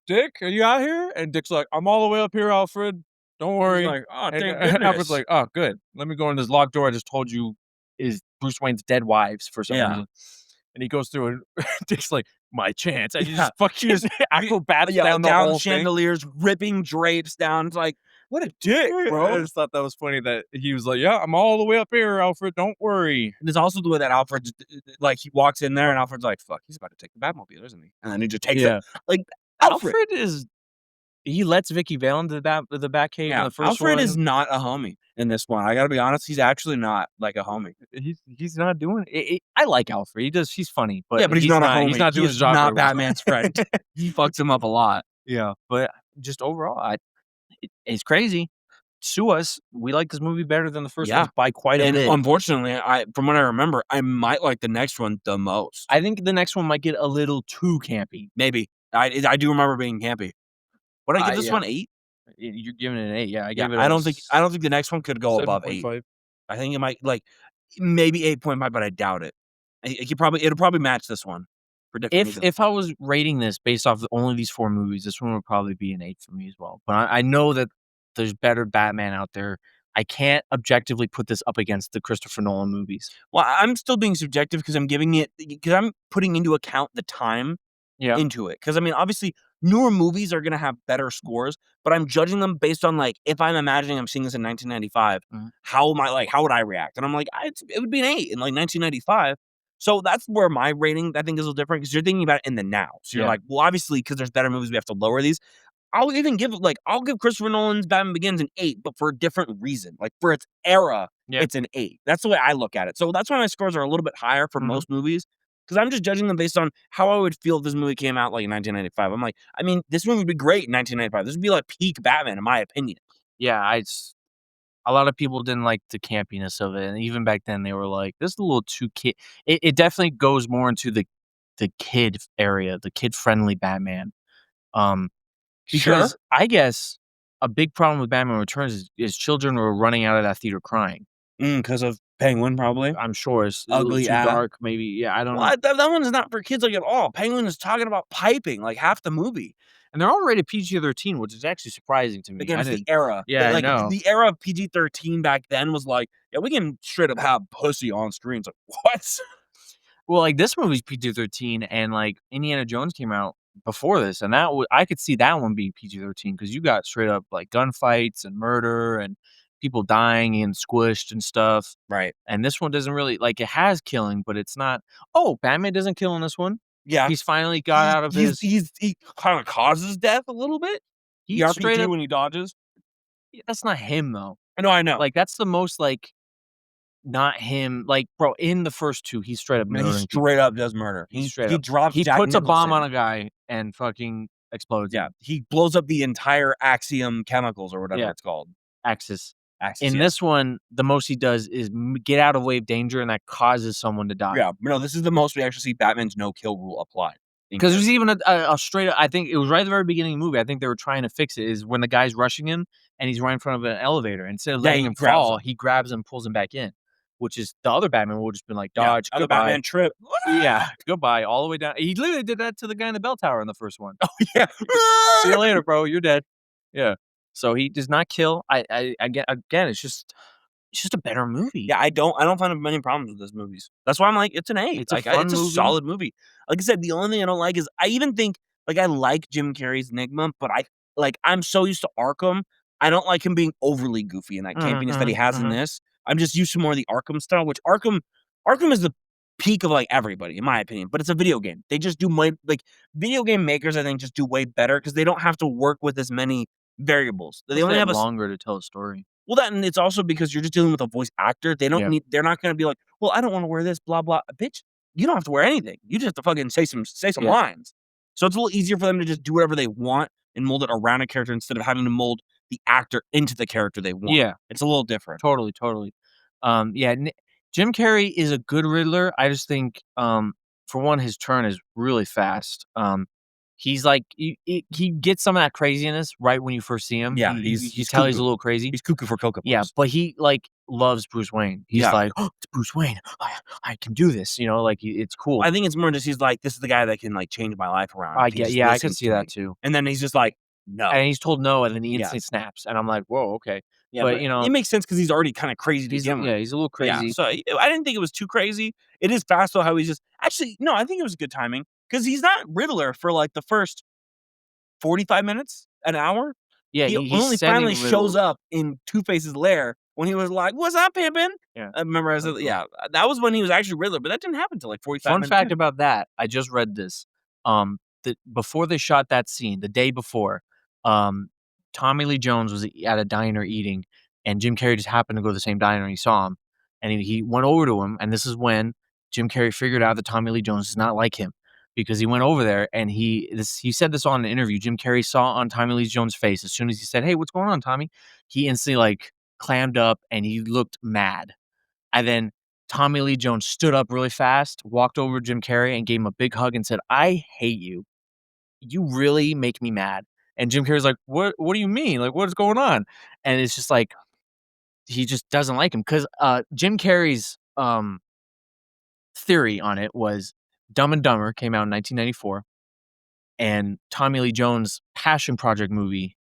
"Dick, are you out here?" And Dick's like, "I'm all the way up here, Alfred. Don't worry." He's like, "Oh, And thank Alfred's goodness." like, "Oh, good. Let me go in this locked door I just told you is Bruce Wayne's dead wives for some Yeah. reason." And he goes through and Dick's like, "My chance." And he Yeah. just fucking acrobats down the whole thing. chandeliers, ripping drapes down. It's like, what a dick, I bro. just thought that was funny that he was like, "Yeah, I'm all the way up here, Alfred. Don't worry." And there's also the way that Alfred just, like, he walks in there and Alfred's like, "Fuck, he's about to take the Batmobile, isn't he?" And then he just takes it. Yeah. Like, Alfred. He lets Vicky Vale into the Batcave in Yeah, the first Alfred one. is not a homie in this one. I gotta be honest, he's actually not, like, a homie. He's not doing it. I like Alfred. He's funny, but Yeah, but he's not a homie. He's not He doing is his job not very well. Batman's friend. He fucks him up a lot. Yeah, but just overall, it's crazy. Sue us. We like this movie better than the first Yeah. one by quite a And bit. unfortunately, from what I remember, I might like the next one the most. I think the next one might get a little too campy. Maybe. I do remember being campy. What did I give this Yeah. one, 8? You're giving it an 8. Yeah, I Yeah, gave it. I don't think the next one could go above 8. 7.5. I think it might, like, maybe 8.5, but I doubt it. It'll probably match this one for different reasons. If I was rating this based off of only these 4 movies, this one would probably be an 8 for me as well. But I know that there's better Batman out there. I can't objectively put this up against the Christopher Nolan movies. Well, I'm still being subjective because I'm putting into account the time Yeah. into it. Because I mean, obviously, newer movies are gonna have better scores, but I'm judging them based on, like, if I'm imagining I'm seeing this in 1995, Mhm. how would I react? And I'm like, it would be an 8 in, like, 1995. So that's where my rating, I think, is a little different because you're thinking about it in the now. So you're Yeah. like, well, obviously, because there's better movies, we have to lower these. I'll give Christopher Nolan's Batman Begins an 8, but for a different reason. Like, for its era, Yeah. it's an 8. That's the way I look at it. So that's why my scores are a little bit higher for Mhm. most movies, because I'm just judging them based on how I would feel if this movie came out, like, in 1995. I'm like, I mean, this movie would be great in 1995. This would be, like, peak Batman, in my opinion. Yeah, a lot of people didn't like the campiness of it, and even back then, they were like, "This is a little too kid." It definitely goes more into the kid area, the kid-friendly Batman. Um, because I guess a big problem with Batman Returns is children were running out of that theater crying. Because of Penguin, probably. I'm sure it's a little Ugly too Ad. dark, maybe. Yeah, I don't know. Well, that one's not for kids, like, at all. Penguin is talking about piping, like, half the movie. And they're all rated PG-13, which is actually surprising to me. Again, I it's the didn't era. Yeah, I Like, know. the era of PG-13 back then was like, yeah, we can straight up have pussy on screen. It's like, what? Well, like, this movie's PG-13, and, like, Indiana Jones came out before this, and I could see that one being PG-13 because you got straight up, like, gunfights and murder and people dying and squished and stuff. Right. And this one doesn't really like it has killing, but it's not. Oh, Batman doesn't kill in this one. Yeah. He's finally got out of his. He kind of causes death a little bit. He The straight RPG up. when he dodges. That's not him though. I know. Like that's the most like not him. Like bro, in the first two, he's straight up No, he murdering straight people. up does murder. He's He straight he up. drops He Jack puts a bomb Nicholson. on a guy and fucking explodes Yeah, him. he blows up the entire Axiom chemicals or whatever Yeah. it's called. Axis. Axis, In yes. this one, the most he does is get out of way of danger, and that causes someone to die. Yeah, no, this is the most we actually see Batman's no kill rule applied. Because there's even a straight up I think it was right at the very beginning of the movie, I think they were trying to fix it, is when the guy's rushing him, and he's right in front of an elevator, and instead of Yeah, letting he him grabs fall, him. he grabs him, pulls him back in, which is the other Batman would just been like, Yeah, "Dodge, other goodbye." Batman trip. Yeah, goodbye, all the way down. He literally did that to the guy in the bell tower in the first one. Yeah. "See you later, bro, you're dead." Yeah. So he does not kill. I get again, it's just a better movie. Yeah, I don't find many problems with those movies. That's why I'm like, it's an 8. It's a Like, fun it's a movie. solid movie. Like I said, the only thing I don't like is I even think like I like Jim Carrey's Enigma, but I'm so used to Arkham, I don't like him being overly goofy in that campiness that he has in this. I'm just used to more of the Arkham style, which Arkham is the peak of like everybody, in my opinion. But it's a video game. They just do like video game makers, I think, just do way better because they don't have to work with as many variables. They Plus only they have have longer to tell a story. well, that and it's also because you're just dealing with a voice actor. They don't Yeah. need they're not gonna be like, "Well, I don't wanna wear this, blah, blah." Bitch, you don't have to wear anything. You just have to fucking say some Yeah. lines. So it's a little easier for them to just do whatever they want and mold it around a character instead of having to mold the actor into the character they want. Yeah. It's a little different. Totally, totally. Yeah, Jim Carrey is a good Riddler. I just think, for one, his turn is really fast. He's like he gets some of that craziness right when you first see him. Yeah, You he's tell he's a cuckoo. little crazy. He's cuckoo for Cocoa Yeah, Puffs. but he like loves Bruce Wayne. He's Yeah. like, oh, it's Bruce Wayne. I can do this. You know, like it's cool. I think it's more just he's like, "This is the guy that can, like, change my life around I if he get, just yeah, I can listens see to that me." too. And then he's just like, "No." And he's told no, and then he Yes. instantly snaps, and I'm like, whoa, okay. Yeah, But you know, it makes sense because he's already kinda crazy to he's begin with. yeah, he's a little Yeah, crazy. so I didn't think it was too crazy. It is fast though how he's just actually, no, I think it was good timing because he's not Riddler for, like, the first 45 minutes, an hour. Yeah, He he's only sending finally shows riddles. up in Two-Face's lair when he was like, "What's up, pimpin'?" Yeah. I remember I said That's cool. yeah, that was when he was actually Riddler, but that didn't happen till, like, 45 Fun minutes fact in. about that, I just read this. Before they shot that scene, the day before, um, Tommy Lee Jones was at a diner eating, and Jim Carrey just happened to go to the same diner and he saw him, and he went over to him, and this is when Jim Carrey figured out that Tommy Lee Jones is not like him because he went over there and he said this on an interview. Jim Carrey saw on Tommy Lee Jones' face as soon as he said, "Hey, what's going on, Tommy?" He instantly like clammed up and he looked mad. And then Tommy Lee Jones stood up really fast, walked over to Jim Carrey and gave him a big hug and said, "I hate you. You really make me mad." And Jim Carrey's like, What do you mean? Like, what is going on?" And it's just like he just doesn't like him because Jim Carrey's theory on it was Dumb and Dumber came out in 1994, and Tommy Lee Jones' passion project movie,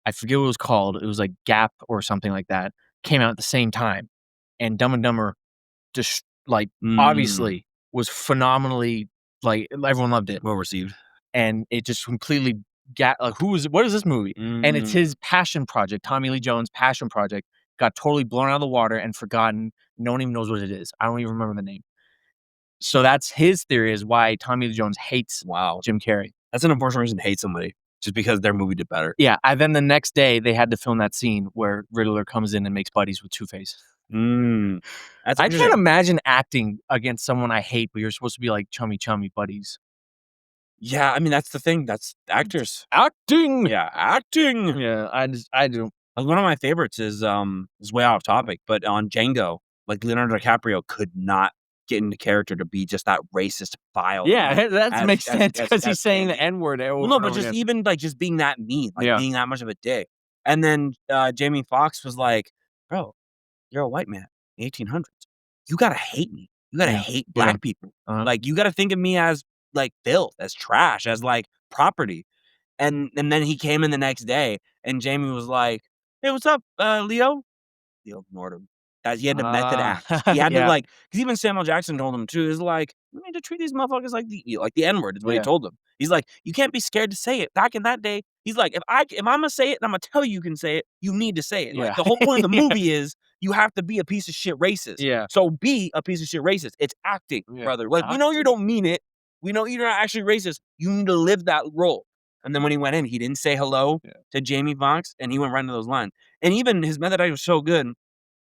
I forget what it was called. It was like Gap or something like that, came out at the same time. And Dumb and Dumber just like obviously was phenomenally like everyone loved it, Well received. and it just completely got like what is this movie? And it's his passion project, Tommy Lee Jones' passion project, got totally blown out of the water and forgotten. No one even knows what it is. I don't even remember the name. So that's his theory is why Tommy Lee Jones hates Wow. Jim Carrey. That's an unfortunate reason to hate somebody just because their movie did better. Yeah, and then the next day they had to film that scene where Riddler comes in and makes buddies with Two-Face. That's I interesting. can't imagine acting against someone I hate, but you're supposed to be like chummy buddies. Yeah, I mean, that's the thing. That's actors. Acting. Yeah, acting. Yeah, I do. One of my favorites is way off topic, but on Django, like Leonardo DiCaprio could not get into character to be just that racist vile. Yeah, that makes sense because as he's saying the Andy. N-word. Well, no, but just even like just being that mean, like Yeah. being that much of a dick. And then Jamie Foxx was like, "Bro, you're a white man in the 1800s. You gotta hate me. You gotta hate black people. Like you gotta think of me as like filth, as trash, as like property." And then he came in the next day, and Jamie was like, "Hey, what's up, Leo?" Leo ignored him. That he had to method act. He had to Yeah. like, because even Samuel Jackson told him too. Is like, you need to treat these motherfuckers like the N-word is what he Yeah. told them. He's like, you can't be scared to say it. Back in that day, he's like, if I'm gonna say it and I'm gonna tell you can say it, you need to say it. Like Yeah. the whole point of the Yeah. movie is you have to be a piece of shit racist. Yeah. So be a piece of shit racist. It's acting, Yeah. brother. Like we know you don't mean it. We know you're not actually racist. You need to live that role. And then when he went in, he didn't say hello to Jamie Foxx, and he went right into those lines. And even his method acting was so good.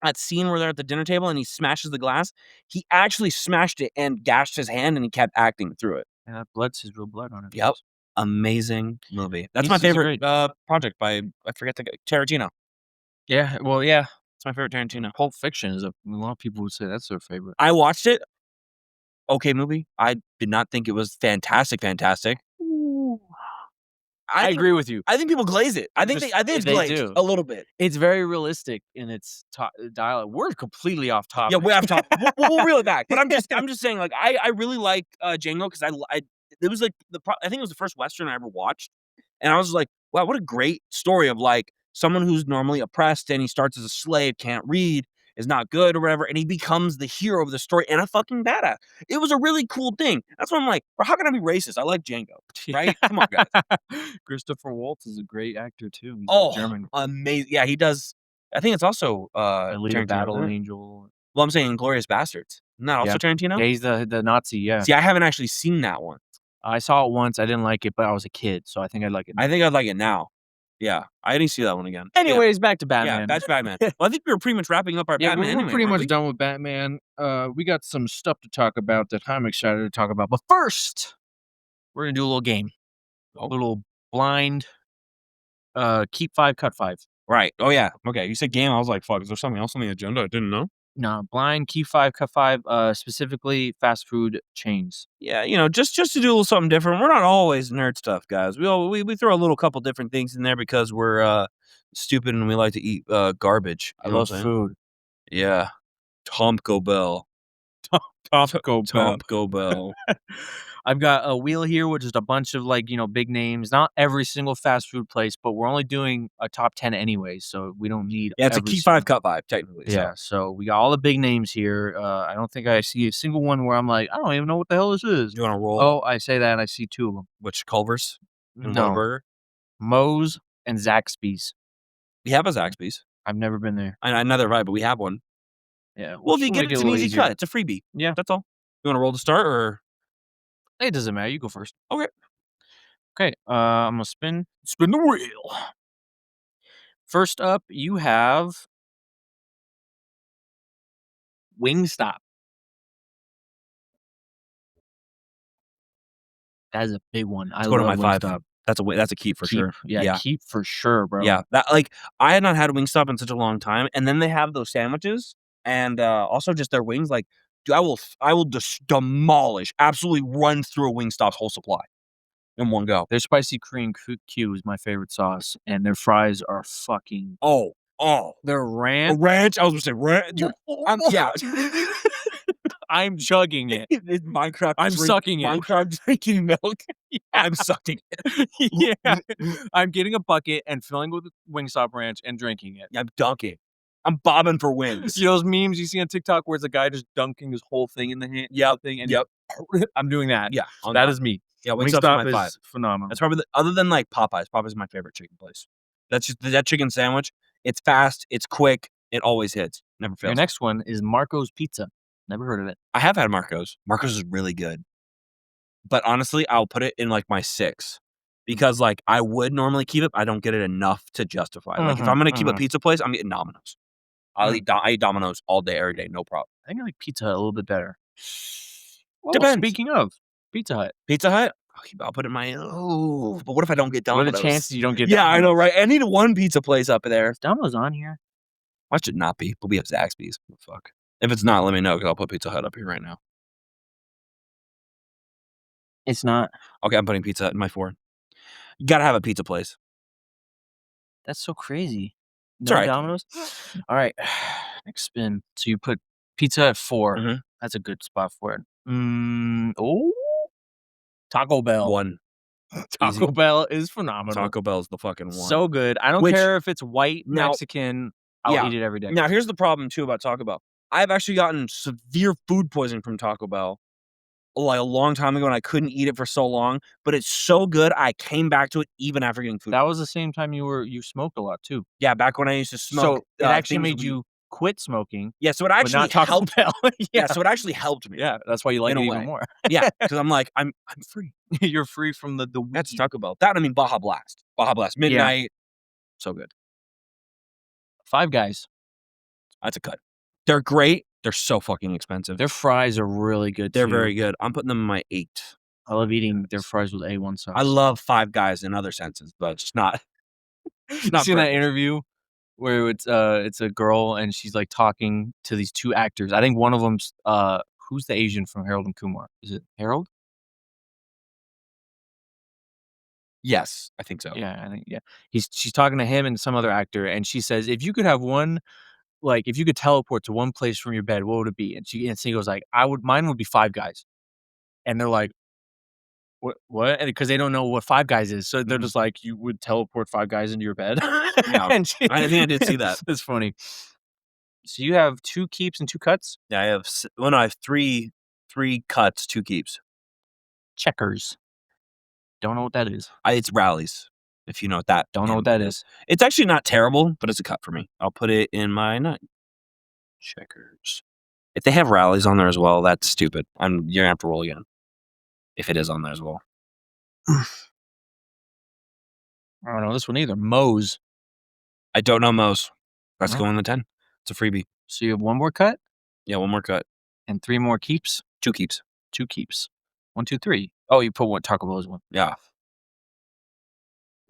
That scene where they're at the dinner table and he smashes the glass, he actually smashed it and gashed his hand, and he kept acting through it. Yeah, blood's his real blood on it. Yep. Amazing movie. That's He's my just a favorite great- project by, I forget the guy, Tarantino. Yeah, well, yeah. It's my favorite Tarantino. Pulp Fiction is a lot of people would say that's their favorite. I watched it. Okay movie. I did not think it was fantastic. I agree with you. I think people glaze it. I think it's they glazed do. a little bit. It's very realistic in its dialogue. We're completely off topic. Yeah, way off topic. We'll reel it back. But I'm just saying, like, I really like Django because it was like I think it was the first Western I ever watched, and I was like, wow, what a great story of like someone who's normally oppressed and he starts as a slave, can't read, is not good or whatever, and he becomes the hero of the story and a fucking badass. It was a really cool thing. That's why I'm like, bro, how can I be racist? I like Django, right? Come on, guys. Christopher Waltz is a great actor too. He's Oh, German. amazing. Yeah, he does. I think it's also Alita Tarantino, Battle isn't it? Angel. Well, I'm saying Inglourious Bastards. Isn't that also Tarantino? Yeah, he's the Nazi. Yeah. See, I haven't actually seen that one. I saw it once. I didn't like it, but I was a kid, so I think I'd like it. I think I'd like it now. Yeah, I didn't see that one again. Anyways, back to Batman. Yeah, that's Batman. Well, I think we were pretty much wrapping up our Yeah, Batman we're anyway, pretty weren't much we? done with Batman. We got some stuff to talk about that I'm excited to talk about. But first, we're gonna do a little game. A little blind keep 5, cut 5. Right. Oh, yeah. Okay, you said game. I was like, fuck, is there something else on the agenda I didn't know? No, blind keep 5, cut 5, specifically fast food chains. Yeah, you know, just to do a little something different. We're not always nerd stuff, guys. We throw a little couple different things in there because we're stupid and we like to eat garbage. I love food. Yeah. Taco Bell. Taco Bell. I've got a wheel here, which is a bunch of like, big names. Not every single fast food place, but we're only doing a top 10 anyway, so we don't need. Yeah, it's a keep 5, cut 5, technically. Yeah, so we got all the big names here. I don't think I see a single one where I'm like, I don't even know what the hell this is. You want to roll? Oh, I say that and I see 2 of them. Which Culver's and No, Whataburger? Moe's and Zaxby's. We have a Zaxby's. I've never been there. I neither have I, but we have one. Yeah. Well, if you get it, it's an easy cut. It's a freebie. Yeah. That's all. You want to roll to start or? It doesn't matter. You go first. Okay. Okay. I'm gonna spin. Spin the wheel. First up, you have Wingstop. That is a big one. I Go to love my Wingstop. 5. That's a keep for sure. Yeah, keep for sure, bro. Yeah, that like I had not had Wingstop in such a long time, and then they have those sandwiches and also just their wings. Like, dude, I will just demolish, absolutely run through a Wingstop's whole supply in one go. Their spicy Korean Q is my favorite sauce, and their fries are fucking. Oh, their ranch. Ranch. I was gonna say ranch. Dude, yeah. I'm chugging it. It's Minecraft. I'm sucking it. Minecraft drinking milk. Yeah. I'm sucking it. Yeah. I'm getting a bucket and filling with Wingstop ranch and drinking it. I'm dunking. I'm bobbing for wings. You know those memes you see on TikTok where it's a guy just dunking his whole thing in the hand? Yep. Thing and Yep. I'm doing that. Yeah. That is me. Yeah, Wingstop my 5. is phenomenal. That's probably other than like Popeyes. Popeyes is my favorite chicken place. That's just that chicken sandwich. It's fast. It's quick. It always hits. Never fails. Your next one is Marco's Pizza. Never heard of it. I have had Marco's. Marco's is really good. But honestly, I'll put it in like my 6 because like I would normally keep it. I don't get it enough to justify. Like if I'm gonna keep a pizza place, I'm getting Domino's. I eat Domino's all day, every day, no problem. I think I like Pizza Hut a little bit better. Well, Depends. Speaking of Pizza Hut, Pizza Hut. I'll put it in my. Oh, but what if I don't get Domino's? what are the chances you don't get? Yeah, I know, right? I need one pizza place up there. Is Domino's on here? Why should it not be? But we have Zaxby's. What the fuck. If it's not, let me know because I'll put Pizza Hut up here right now. It's not. Okay, I'm putting Pizza Hut in my 4. You gotta have a pizza place. That's so crazy. It's all right. Domino's. All right, next spin. So you put Pizza at 4. Mhm. That's a good spot for it. Oh, Taco Bell. 1. Taco Easy. Bell is phenomenal. Taco Bell's the fucking one. So good. I don't care if it's white, now- Mexican, I'll eat it every day. Now, here's the problem too about Taco Bell. I've actually gotten severe food poisoning from Taco Bell, like, a long time ago, and I couldn't eat it for so long, but it's so good, I came back to it even after getting food. That was the same time you smoked a lot too. Yeah, back when I used to smoke, So, it actually things made you quit smoking, yeah, so it but actually not Taco helped Bell. yeah, so it actually helped me Yeah, that's why you like in it a even way. more. Yeah, because I'm like, I'm free. You're free from the That's weed. Taco Bell. That, I mean, Baja Blast. Baja Blast, Yeah. midnight, so good. Five Guys. That's a cut. They're great, they're so fucking expensive. Their fries are really good They're too. very good. I'm putting them in my 8. I love eating their fries with A1 sauce. I love Five Guys in other senses, but it's not You not seen that burgers. interview where it's a girl and she's, like, talking to these 2 actors. I think one of them's, who's the Asian from Harold and Kumar? Is it Harold? Yes, I think so. Yeah, I think yeah. She's talking to him and some other actor, and she says, "If you could have one like, if you could teleport to one place from your bed, what would it be?" And he goes like, Mine would be Five Guys." And they're like, What?" And because they don't know what Five Guys is, so they're Mhm. just like, "You would teleport Five Guys into your bed?" Yeah. And I think I did see that. It's funny. So you have 2 keeps and 2 cuts? Yeah, I have I have 3 cuts, 2 keeps. Checkers. Don't know what that is. It's rallies, if you know what that Don't know what that is. It's actually not terrible, but it's a cut for me. I'll put it in my 9. Checkers. If they have rallies on there as well, that's stupid. You're gonna have to roll again. If it is on there as well. I don't know this one either. Moe's. I don't know Moe's. Let's Oh. go in the 10. It's a freebie. So you have 1 more cut Yeah, 1 more cut. and 3 more keeps? 2 keeps. 2 keeps. 1, 2, 3. Oh, you put 1 Taco Bell as 1. Yeah.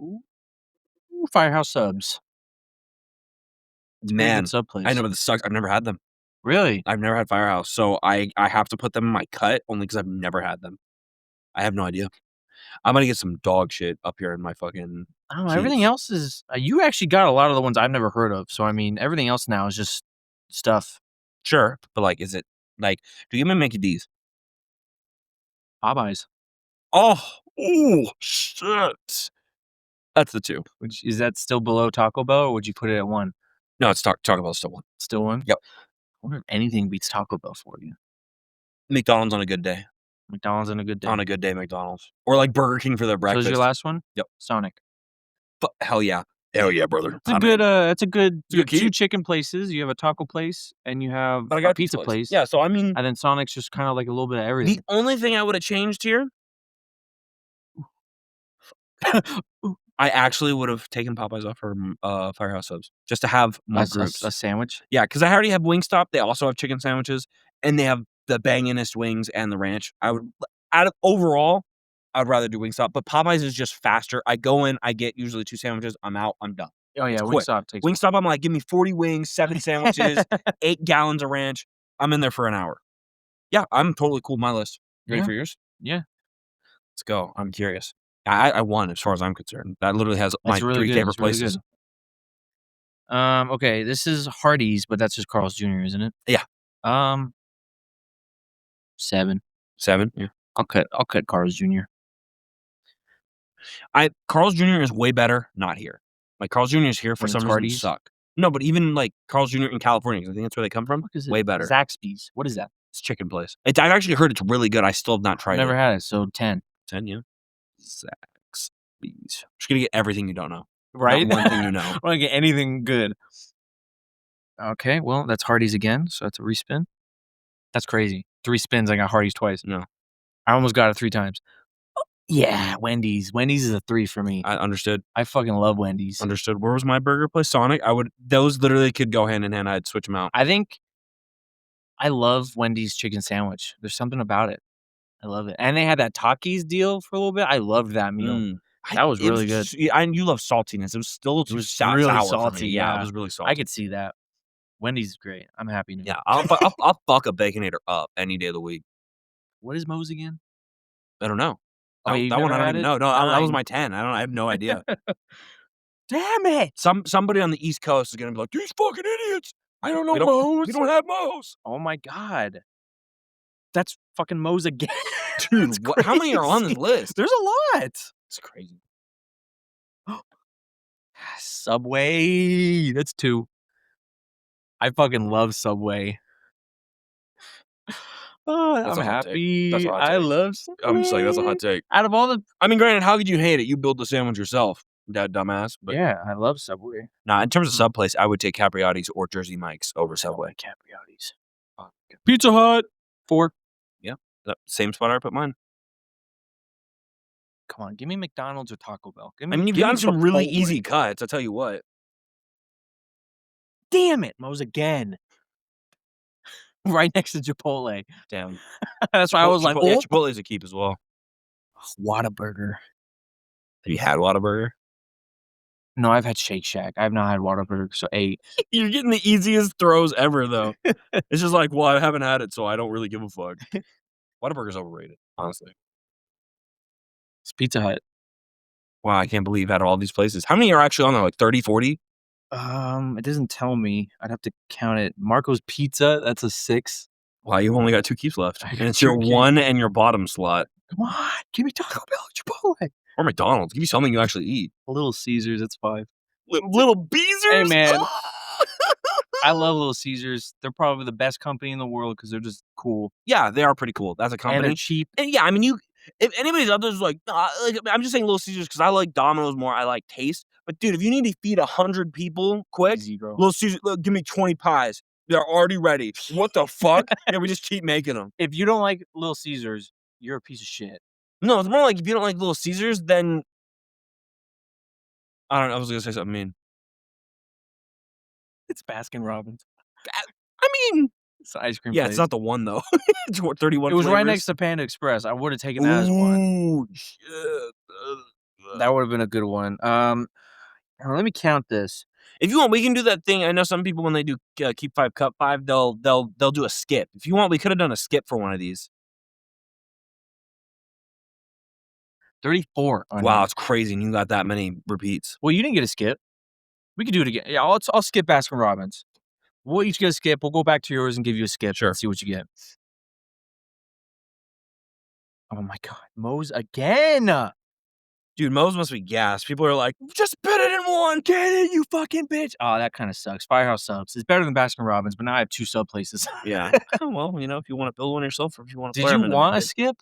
Ooh, Firehouse Subs. It's a pretty Man, good sub place. I know, but this sucks. I've never had them. Really? I've never had Firehouse, so I have to put them in my cut only because I've never had them. I have no idea. I'm gonna get some dog shit up here in my fucking I don't know, everything keeps. else is you actually got a lot of the ones I've never heard of, so, I mean, everything else now is just stuff. Sure, but, like, is it like, do you even Mickey D's? Popeyes. Oh, ooh, shit. That's the 2. Which is that still below Taco Bell, or would you put it at 1? No, it's Taco Bell's still 1. Still 1? Yep. I wonder if anything beats Taco Bell for you. McDonald's on a good day. McDonald's on a good day. On a good day, McDonald's. Or, like, Burger King for their So breakfast. is your last one? Yep. Sonic. Hell yeah. Hell yeah, brother. It's a good, it's a good It's a good 2 keep. chicken places, you have a taco place, and you have But I got a pizza place. Yeah, so I mean, And then Sonic's just kinda like a little bit of everything. the only thing I would've changed here, I actually would've taken Popeyes off for, Firehouse Subs, just to have more groups. A sandwich? Yeah, because I already have Wingstop, they also have chicken sandwiches, and they have the banginest wings and the ranch. Overall, I'd rather do Wingstop, but Popeyes is just faster. I go in, I get usually 2 sandwiches, I'm out, I'm done. Oh, yeah, It's quick. Wingstop takes Wingstop, I'm like, "Give me 40 wings, 7 sandwiches, 8 gallons of ranch." I'm in there for an hour. Yeah, I'm totally cool with my list. Ready Yeah. for yours? Yeah. Let's go. I'm curious. I won as far as I'm concerned. That literally has my That's really 3 good, favorite that's really places. good. Okay, this is Hardee's, but that's just Carl's Jr., isn't it? Yeah. 7. 7? Yeah. I'll cut Carl's Jr. Carl's Jr. is way better not here. Like, Carl's Jr. is here for When some it's reason Hardee's? suck. No, but even, like, Carl's Jr. in California, 'cause I think that's where they come from, What is it? way better. Zaxby's. What is that? It's a chicken place. I've actually heard it's really good. I still have not tried Never it. had it, so 10. 10, yeah. Zaxby's. Just gonna get everything you don't know. Right? Not one thing you know. I wanna get anything good. Okay, well, that's Hardee's again, so that's a respin. That's crazy. 3 spins, I got Hardee's twice. No. I almost got it 3 times. Yeah, Wendy's. Wendy's is a 3 for me. I understood. I fucking love Wendy's. Understood. Where was my burger place? Sonic? Those literally could go hand in hand. I'd switch them out. I think I love Wendy's chicken sandwich. There's something about it. I love it. And they had that Takis deal for a little bit. I loved that meal. That was really good. And you love saltiness. It was still It was sour really for me. salty, Yeah, yeah. it was really salty. I could see that. Wendy's is great. I'm happy now. Yeah, I'll fuck a Baconator up any day of the week. What is Moe's again? I don't know. Oh, you've That one never I don't had even it? know. No, that was 9. my 10. I have no idea. Damn it! Somebody on the East Coast is gonna be like, "These fucking idiots! I don't know We don't- Moe's. We don't have Moe's." Oh my god. That's fucking Moe's again. Dude, That's how many are on this crazy. list? There's a lot. It's crazy. Subway. That's 2. I fucking love Subway. Oh, That's I'm a hot take. happy. That's a hot I take. love Subway. I'm just like, that's a hot take. Out of all the I mean, granted, how could you hate it? You build the sandwich yourself, that dumbass. But yeah, I love Subway. nah, in terms of sub place, I would take Capriati's or Jersey Mike's over Subway. Capriati's. Pizza Hut. 4. Yeah, same spot I put mine. Come on, give me McDonald's or Taco Bell. I mean, you've gotten some really easy cuts. I'll tell you what. Damn it, Moe's again. Right next to Chipotle. Damn. That's why I was like, yeah, oh, Chipotle's a keep as well. Whataburger. Have you had Whataburger? No, I've had Shake Shack. I've not had Whataburger, so 8. You're getting the easiest throws ever, though. It's just like, well, I haven't had it, so I don't really give a fuck. Whataburger's overrated, honestly. It's Pizza Hut. Wow, I can't believe out of all these places. How many are actually on there? Like 30, 40? It doesn't tell me. I'd have to count it. Marco's Pizza, that's a 6. Wow, you've only got 2 keeps left. I And got it's 2 your keeps. 1 and your bottom slot. Come on, give me Taco Bell, Chipotle. Or McDonald's. Give me something you actually eat. Little Caesars, it's 5. Little Beezers? Hey, man. I love Little Caesars. They're probably the best company in the world because they're just cool. Yeah, they are pretty cool. That's a company. And they're cheap. And yeah, I mean, if anybody's out there's like, I'm just saying Little Caesars because I like Domino's more. I like taste. But dude, if you need to feed 100 people quick, Easy, bro. Little Caesars, give me 20 pies. They're already ready. What the fuck? Yeah, we just keep making them. If you don't like Little Caesars, you're a piece of shit. No, it's more like if you don't like Little Caesars, then I don't know. I was gonna say something mean. It's Baskin Robbins. I mean, It's an ice cream yeah, place. it's not the one though. It's what, 31 It was flavors? right next to Panda Express. I would have taken that as one. Ooh, shit. That would have been a good one. Let me count this. If you want, we can do that thing. I know some people when they do keep 5, cut 5, they'll do a skip. If you want, we could have done a skip for one of these. 34. Wow, it's crazy. And you got that many repeats. Well, you didn't get a skip. We could do it again. Yeah, I'll skip Baskin Robbins. We'll each get a skip. We'll go back to yours and give you a skip. Sure. And see what you get. Oh my God, Moe's again. Dude, Moe's must be gas. People are like, just spit it in one. Get it, you fucking bitch. Oh, that kind of sucks. Firehouse Subs. It's better than Baskin Robbins, but now I have 2 sub places. Yeah. Well, you know, if you want to build one yourself or if you want to Did you want a skip?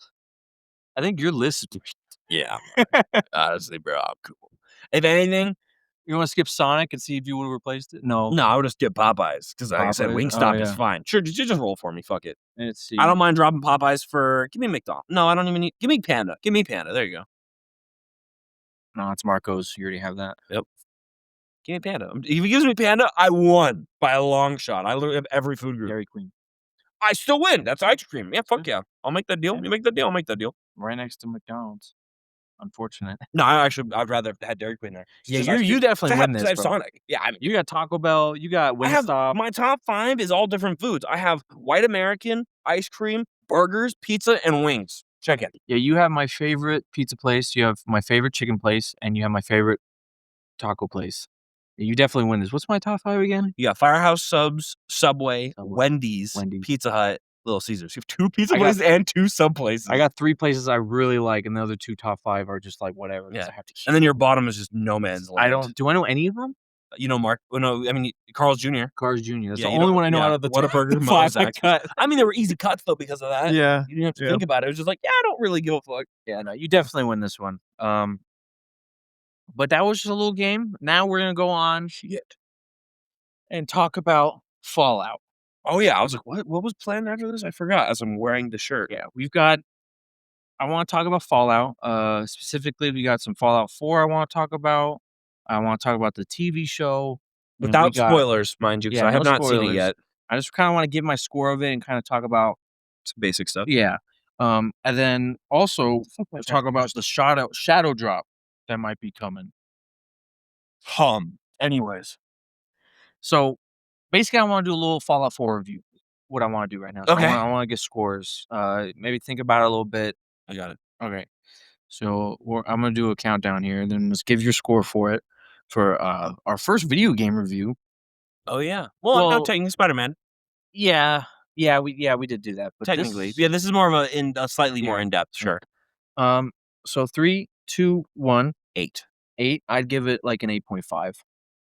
I think your list is Yeah. Honestly, bro, I'm cool. If anything, you want to skip Sonic and see if you would have replaced it? No. no, I would just get Popeyes because, like I said, Popeyes? Wingstop Oh, is yeah. fine. Sure, just roll for me. Fuck it. Let's see. I don't mind dropping Popeyes for. Give me McDonald's. No, I don't even need. Give me Panda. Give me Panda. There you go. No, it's Marco's. You already have that. Yep. Give me Panda. If he gives me Panda, I won by a long shot. I literally have every food group. Dairy Queen. I still win. That's ice cream. Yeah, fuck yeah. I'll make that deal. You make that deal. I'll make that deal. Right next to McDonald's. Unfortunate. No, I'd rather have had Dairy Queen there. Yeah, you definitely win this, I have bro. Sonic. Yeah, I mean, You got Taco Bell. You got I have Wingstop. my top 5 is all different foods. I have white American, ice cream, burgers, pizza, and wings. Check it. Yeah, you have my favorite pizza place. You have my favorite chicken place, and you have my favorite taco place. Yeah, you definitely win this. What's my top 5 again? You got Firehouse Subs, Subway, Wendy's, Pizza Hut, Little Caesars. You have 2 pizza places and 2 sub places. I got 3 places I really like, and the other 2 top 5 are just like whatever. Yeah. I have to keep. And then your bottom is just no man's land. Do I know any of them? You know, Mark. Well, no, I mean Carl's Jr. Carl's Jr. That's Yeah, the you only know- one I know yeah, out of the Whataburger, 5 I Mozak. cut. I mean, they were easy cuts though because of that. Yeah. You didn't have to Yeah. think about it. It was just like, yeah, I don't really give a fuck. Yeah, no, you definitely win this one. But that was just a little game. Now we're gonna go on and talk about Fallout. Oh yeah, I was like, what? What was planned after this? I forgot. As I'm wearing the shirt. Yeah, I want to talk about Fallout. Specifically, we got some Fallout 4 I want to talk about. I want to talk about the TV show. and we Without got- spoilers, mind you, because Yeah, I have no not seen it spoilers. yet. I just kind of want to give my score of it and kind of talk about Some basic stuff. yeah. And then also talk about the shadow drop that might be coming. Anyways. So basically, I want to do a little Fallout 4 review. What I want to do right now. So Okay. I want to get scores. Maybe think about it a little bit. I got it. Okay. So I'm gonna do a countdown here, and then let's give your score for it for our first video game review. Oh yeah. Well, no, technically Spider-Man. Yeah, we did do that. But Technically, this, yeah. This is more of a slightly more in depth. Sure. So 3, 2, 1, 8. 8. I'd give it like an 8.5.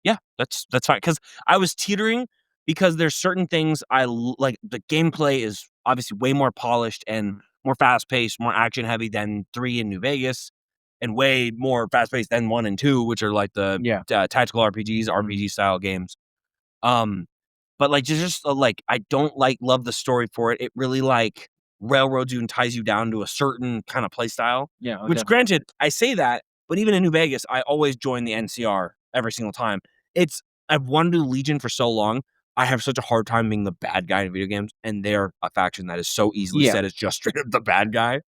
Yeah, that's fine. Because I was teetering because there's certain things like. The gameplay is obviously way more polished and more fast paced, more action heavy than 3 in New Vegas, and way more fast paced than 1 and 2, which are like the tactical RPGs, RPG style games. But like just like I don't love the story for it. It really like railroads you and ties you down to a certain kind of play style. Yeah, Which granted, I say that, but even in New Vegas, I always join the NCR every single time. I've wanted to do Legion for so long. I have such a hard time being the bad guy in video games, and they're a faction that is so easily said as just straight up the bad guy.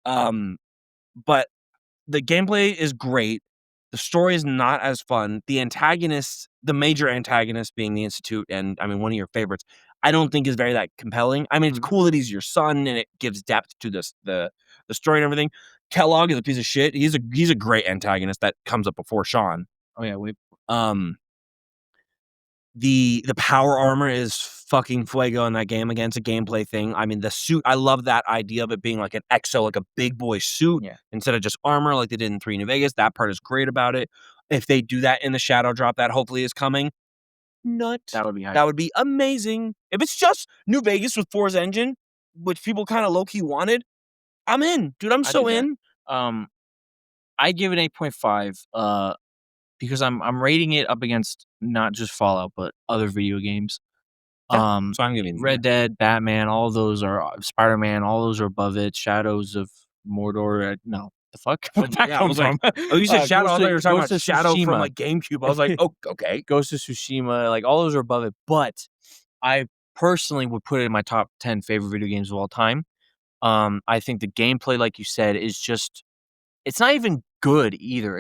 But the gameplay is great. The story is not as fun. The antagonists, the major antagonist being the Institute, and I mean one of your favorites, I don't think is very that compelling. I mean, it's cool that he's your son and it gives depth to the story and everything. Kellogg is a piece of shit. He's a great antagonist that comes up before Sean. Oh yeah, the power armor is fucking fuego in that game. Again, it's a gameplay thing. I mean, the suit, I love that idea of it being like an exo, like a big boy suit instead of just armor like they did in 3 New Vegas. That part is great about it. If they do that in the Shadow Drop, that hopefully is coming. that would be hype. That would be amazing. If it's just New Vegas with Force Engine, which people kind of low-key wanted, I'm in. Dude, I'm so in. I give it 8.5 because I'm rating it up against not just Fallout but other video games. So I'm giving Red Dead, Batman, all of those are Spider-Man, all those are above it. Shadows of Mordor, no, the fuck? Where'd that come from? Oh, you said Shadow. I thought you were talking about Shadow Tsushima. from like GameCube. I was like, oh, okay. Ghost of Tsushima, like all those are above it. But I personally would put it in my top 10 favorite video games of all time. I think the gameplay, like you said, is just it's not even good either.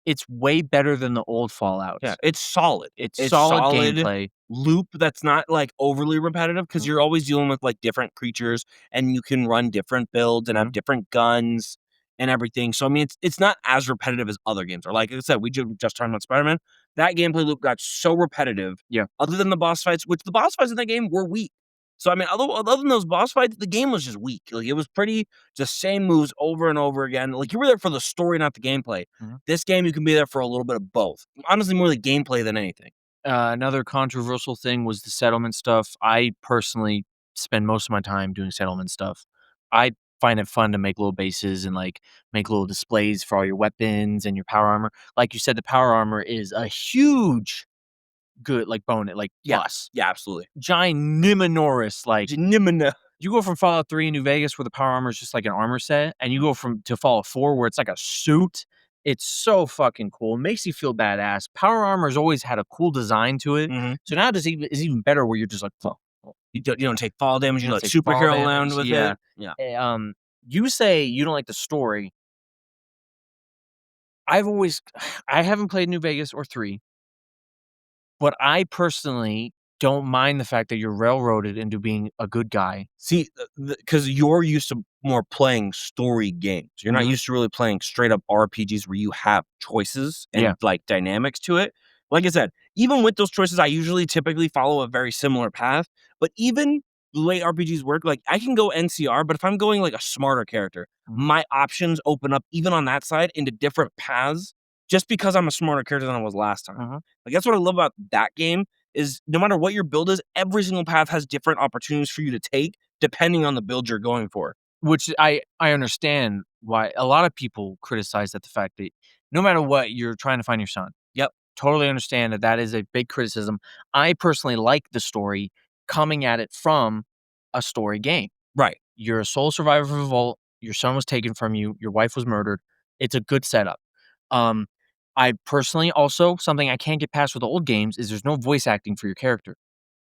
It's way better than the old Fallouts. Yeah, it's solid. It's solid gameplay. Loop that's not like overly repetitive because you're always dealing with like different creatures and you can run different builds and have different guns and everything. So I mean, it's not as repetitive as other games are. Like I said, we just talked about Spider-Man. That gameplay loop got so repetitive. Yeah. Other than the boss fights, which the boss fights in that game were weak. So I mean, other than those boss fights, the game was just weak. Like it was pretty just same moves over and over again. Like you were there for the story, not the gameplay. This game, you can be there for a little bit of both. Honestly, more the gameplay than anything. Another controversial thing was the settlement stuff. I personally spend most of my time doing settlement stuff. I find it fun to make little bases and like make little displays for all your weapons and your power armor. Like you said, the power armor is a huge good like bonus, like plus. Yeah, absolutely. Ginormous, like you go from Fallout 3 in New Vegas where the power armor is just like an armor set, and you go to Fallout 4 where it's like a suit. It's so fucking cool. It makes you feel badass. Power armor's always had a cool design to it. So now it's even better where you're just like, oh, you don't take fall damage. You like superhero land with it. Yeah. You say you don't like the story. I haven't played New Vegas or 3, but I personally don't mind the fact that you're railroaded into being a good guy. See, because you're used to more playing story games. You're not used to really playing straight up RPGs where you have choices and like dynamics to it. Like I said, even with those choices, I usually typically follow a very similar path. But even the way RPGs work, like I can go NCR, but if I'm going like a smarter character, my options open up even on that side into different paths just because I'm a smarter character than I was last time. Like that's what I love about that game is no matter what your build is, every single path has different opportunities for you to take depending on the build you're going for. Which I understand why a lot of people criticize the fact that no matter what, you're trying to find your son. Yep. Totally understand that is a big criticism. I personally like the story coming at it from a story game. Right. You're a sole survivor of a vault. Your son was taken from you. Your wife was murdered. It's a good setup. I personally also, something I can't get past with the old games is there's no voice acting for your character.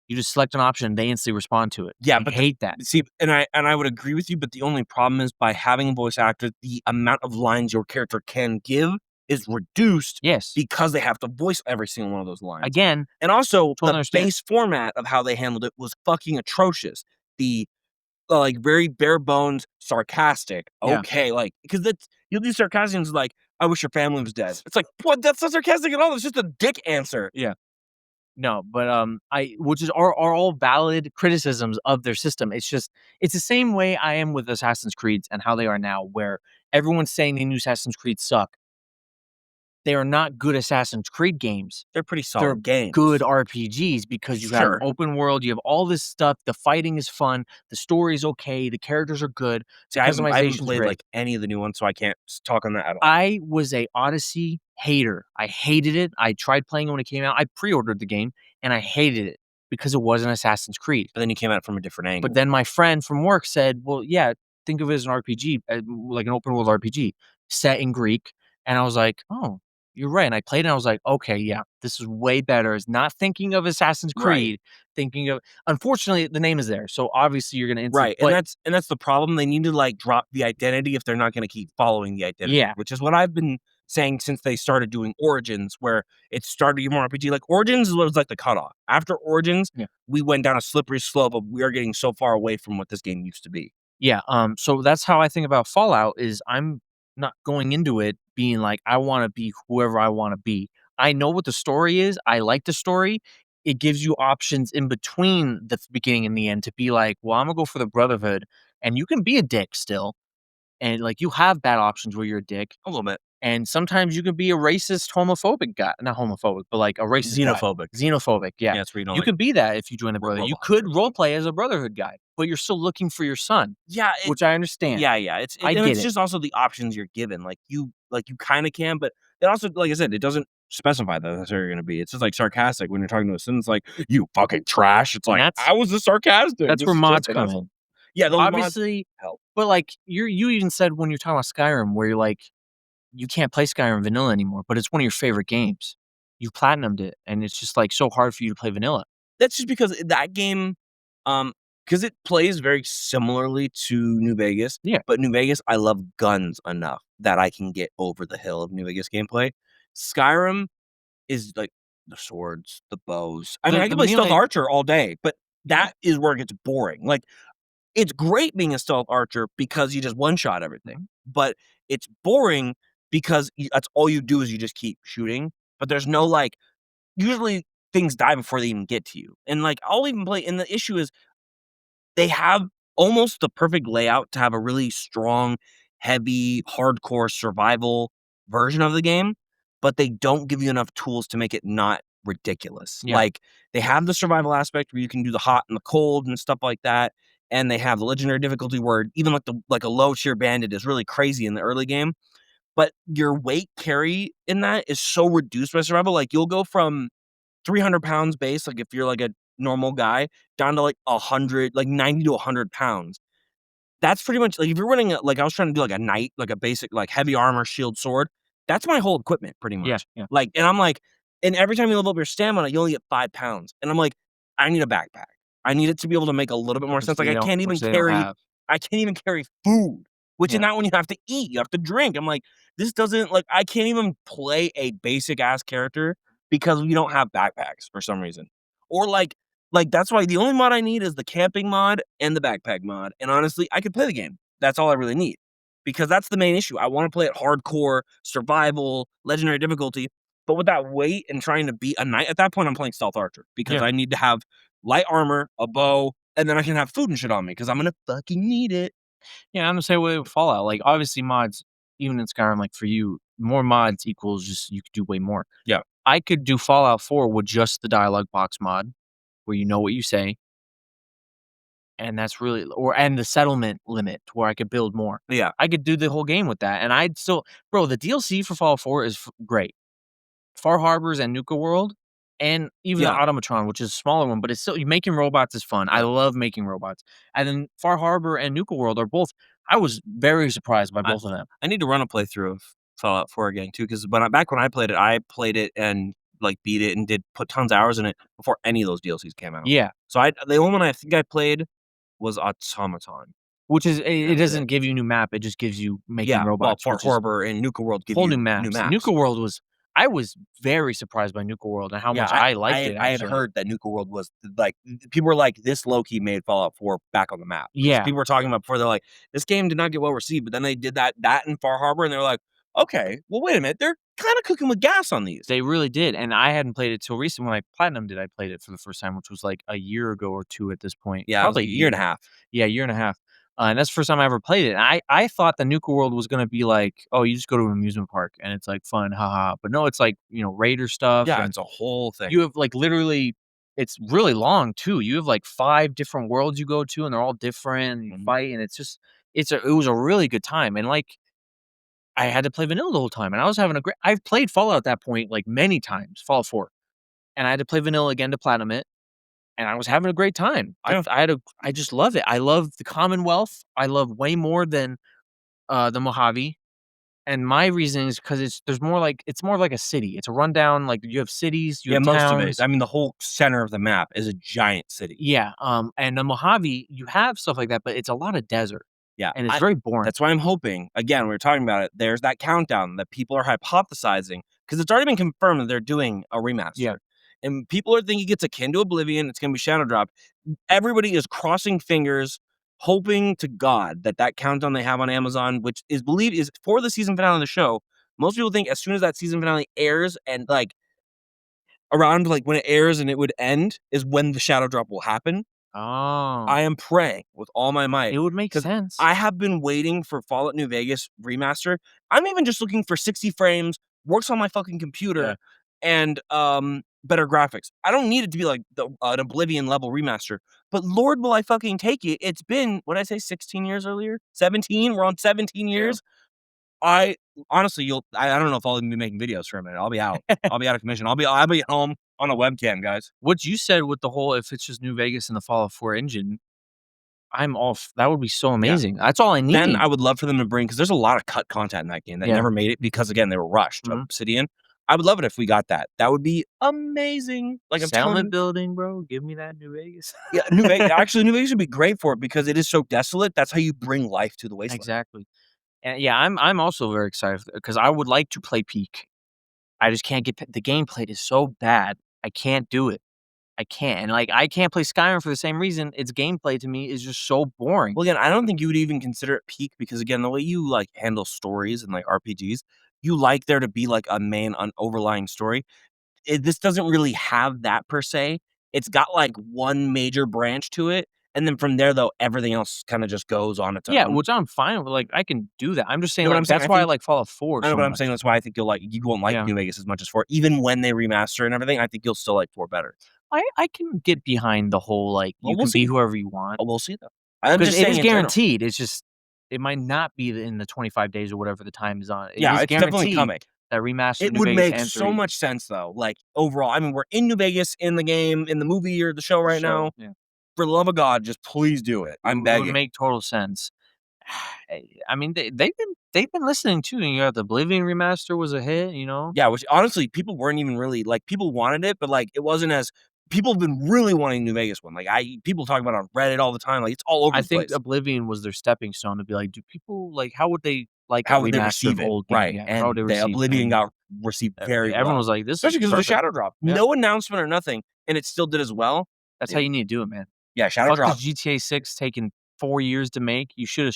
You just select an option, they instantly respond to it. Yeah, I hate that. See, and I would agree with you, but the only problem is by having a voice actor, the amount of lines your character can give is reduced. Yes. Because they have to voice every single one of those lines. Again. And also, the base format of how they handled it was fucking atrocious. The like very bare bones, sarcastic. Okay, like because you'll do sarcasm like, "I wish your family was dead." It's like, what? That's not sarcastic at all. It's just a dick answer. Yeah. No, but which are all valid criticisms of their system. It's just it's the same way I am with Assassin's Creed and how they are now, where everyone's saying the new Assassin's Creed suck. they are not good Assassin's Creed games. They're pretty They're solid games. good RPGs because you have an Sure. open world, you have all this stuff, the fighting is fun, the story is okay, the characters are good, See, the I haven't customization's played, great. like, any of the new ones, so I can't talk on that at all. I was a Odyssey hater. I hated it. I tried playing it when it came out. I pre-ordered the game, and I hated it because it wasn't Assassin's Creed. But then you came at it from a different But angle. then my friend from work said, "Well, yeah, think of it as an RPG, like an open world RPG set in Greek." And I was like, "Oh, you're right." And I played it and I was like, "Okay, yeah, this is way better." It's not thinking of Assassin's Right. Creed, thinking of unfortunately, the name is there, so obviously you're gonna instantly Right, but and that's the problem. They need to, like, drop the identity if they're not gonna keep following the identity, yeah, which is what I've been saying since they started doing Origins, where it started to get more RPG. Like, Origins was, like, the cutoff. After Origins, yeah. we went down a slippery slope of we are getting so far away from what this game used to be. Yeah, so that's how I think about Fallout is I'm not going into it being like, I wanna be whoever I wanna be. I know what the story is, I like the story. It gives you options in between the beginning and the end to be like, "Well, Imma go for the Brotherhood," and you can be a dick still, and, like, you have bad options where you're a dick, A little bit. and sometimes you can be a racist, homophobic guy not homophobic, but, like, a racist guy. Xenophobic. Xenophobic, yeah. Yeah, it's where you don't You like could be that if you join the Brotherhood. You could robots. role play as a Brotherhood guy, but you're still looking for your son, Yeah, which I understand. yeah, I and get it's it. just also the options you're given. Like, you kinda can, but it also, like I said, it doesn't specify that that's how you're gonna be. It's just, like, sarcastic when you're talking to a son, it's like, "You fucking trash." It's And like, "I was just sarcastic. that's This where is just mods an come asshole." in. Yeah, those mods Obviously, help. but, like, you even said when you're talking about Skyrim where you're like, you can't play Skyrim vanilla anymore, but it's one of your favorite games. You platinumed it, and it's just, like, so hard for you to play vanilla. That's just because that game, because it plays very similarly to New Vegas, Yeah. but New Vegas, I love guns enough that I can get over the hill of New Vegas gameplay. Skyrim is, like, the swords, the bows. I mean, I The can play Stealth melee Archer all day, but yeah, that is where it gets boring. Like, it's great being a Stealth Archer because you just one-shot everything, mhm, but it's boring because that's all you do is you just keep shooting, but there's no, like usually things die before they even get to you, and, like, I'll even play and the issue is they have almost the perfect layout to have a really strong, heavy, hardcore survival version of the game, but they don't give you enough tools to make it not ridiculous. yeah, Like, they have the survival aspect where you can do the hot and the cold and stuff like that, and they have the legendary difficulty where even like a low tier bandit is really crazy in the early game, but your weight carry in that is so reduced by survival. Like, you'll go from 300 pounds base, like, if you're, like, a normal guy, down to, like, 100 like, 90 to 100 pounds. That's pretty much like, if you're running like, I was trying to do, like, a knight, like, a basic, like, heavy armor, shield, sword, that's my whole equipment pretty yeah, much. yeah. Like, and I'm like and every time you level up your stamina, you only get 5 pounds, and I'm like, "I need a backpack. I need it to be able to make a little bit more sense." Like, Which they don't have. I can't even carry food, which is Yeah, not when you have to eat, you have to drink. I'm like, "This doesn't like, I can't even play a basic ass character because we don't have backpacks for some reason." Or, that's why the only mod I need is the camping mod and the backpack mod, and honestly, I could play the game. That's all I really need, because that's the main issue. I wanna play it hardcore, survival, legendary difficulty, but with that weight and trying to beat a knight, at that point, I'm playing Stealth Archer because yeah. I need to have light armor, a bow, and then I can have food and shit on me because I'm gonna fucking need it. Yeah, I'm the same way with Fallout, like, obviously mods, even in Skyrim, like, for you, more mods equals just you could do way more. Yeah. I could do Fallout 4 with just the dialogue box mod, where you know what you say, and that's really and the settlement limit to where I could build more. Yeah. I could do the whole game with that, and I'd still bro, the DLC for Fallout 4 is great. Far Harbors and Nuka World, and even the Yeah. Automatron, which is a smaller one, but it's still making robots is fun. I Yeah. love making robots. And then Far Harbor and Nuka World are both I was very surprised by I both of them. I need to run a playthrough of Fallout 4 again too, because when I played it and, like, beat it and did put tons of hours in it before any of those DLCs came out. Yeah, So the only one I think I played was Automaton. which is it That was it. doesn't give you a new map, it just gives you making Yeah, well, robots, Far which is Harbor and Nuka World give whole new you new maps. maps. Nuka World was I was very surprised by Nuka World and how Yeah, much I liked it, I had actually. heard that Nuka World was, like people were like, "This low-key made Fallout 4 back on the map." Because Yeah, people were talking about before, they're like, "This game did not get well received," but then they did that in Far Harbor, and they were like, "Okay, well, wait a minute, they're kinda cooking with gas on these." they really did, and I hadn't played it till recent when I platinumed it, I played it for the first time, which was, like, a year ago or 2 at this point. Yeah, it was like Probably a year and a even half. yeah, a year and a half. And that's the first time I ever played it. And I thought the Nuka World was gonna be like, oh, you just go to an amusement park and it's like fun, haha. But no, it's like, Raider stuff, Yeah, and it's a whole thing. you have like literally it's really long too. You have like 5 different worlds you go to and they're all different and you fight and it was a really good time. And like I had to play vanilla the whole time and I was having a great I've played Fallout at that point like many times, Fallout 4. And I had to play vanilla again to platinum it and I was having a great time. Yeah. I just love it. I love the Commonwealth. I love way more than the Mojave. And my reason is because it's more like a city. It's a rundown, like you have cities, you Yeah, have most of it. towns. I mean, the whole center of the map is a giant city. Yeah. And the Mojave, you have stuff like that, but it's a lot of desert. Yeah, And it's very boring. that's why I'm hoping, again, we were talking about it, there's that countdown that people are hypothesizing, because it's already been confirmed that they're doing a remaster. Yeah. And people are thinking it's akin to Oblivion, it's gonna be Shadow Drop. Everybody is crossing fingers, hoping to God that that countdown they have on Amazon, which is believed is for the season finale of the show. Most people think as soon as that season finale airs and, like, around, like, when it airs and it would end is when the Shadow Drop will happen. Oh. I am praying with all my might. It would make 'Cause sense. I have been waiting for Fallout New Vegas remaster. I'm even just looking for 60 frames, works on my fucking computer, and, better graphics. I don't need it to be like an Oblivion level remaster, but Lord will I fucking take it. It's been, what'd I say, 16 years earlier? 17? We're on 17 years? I honestly, I don't know if I'll even be making videos for a minute. I'll be out. I'll be out of commission. I'll be home on a webcam, guys. What you said with the whole if it's just New Vegas and the Fallout 4 engine, I'm off. That would be so amazing. That's all I need. Then I would love for them to bring, because there's a lot of cut content in that game that never made it because, again, they were rushed. Obsidian. I would love it if we got that. That would be amazing. Like, I'm telling Settlement you. building, bro. Give me that New Vegas. Yeah, New Vegas. Actually, New Vegas would be great for it because it is so desolate. That's how you bring life to the wasteland. Exactly. And yeah, I'm also very excited because I would like to play Peak. I just can't get the gameplay is so bad. I can't do it. I can't. And like I can't play Skyrim for the same reason. Its gameplay to me is just so boring. Well, again, I don't think you would even consider it peak because, again, the way you like handle stories and like RPGs, you like there to be like a main overlying story. This doesn't really have that per se. It's got like one major branch to it. And then from there, though, everything else kind of just goes on its own. Yeah, which I'm fine with. Like I can do that. I'm just saying, You know what like, I'm saying? that's I why I think- like Fallout 4 I know, so but I'm much. saying that's why I think you won't like New Vegas as much as 4. Even when they remaster and everything, I think you'll still like 4 better. I can get behind the whole like Well, you we'll can be see. whoever you want. We'll see though. I'm Because just it saying is in general. guaranteed. It's just it might not be in the 25 days or whatever the time is on. It Yeah, is it's definitely guaranteed coming. that remaster It New would Vegas make and so 3. much sense though. Like overall, I mean, we're in New Vegas in the game, in the movie or the show right now. Yeah. For the love of God, just please do it. I'm It begging. would make total sense. I mean, they've been listening too. And you have the Oblivion remaster was a hit, Yeah, which honestly, people weren't even really like people wanted it, but like it wasn't as people have been really wanting New Vegas one. Like people talk about it on Reddit all the time. Like it's all over I the think place. Oblivion was their stepping stone to be like, do people like how would they like How a would they remastered receive it? old game? Right. Yeah, how would And they the receive it? Oblivion And got received very everyone well. was like, this Especially is because of the perfect. Shadow Drop. Yeah. No announcement or nothing, and it still did as well. That's how you need to do it, man. Yeah, Shadow Fuck Drop. this GTA 6 taking 4 years to make. You should have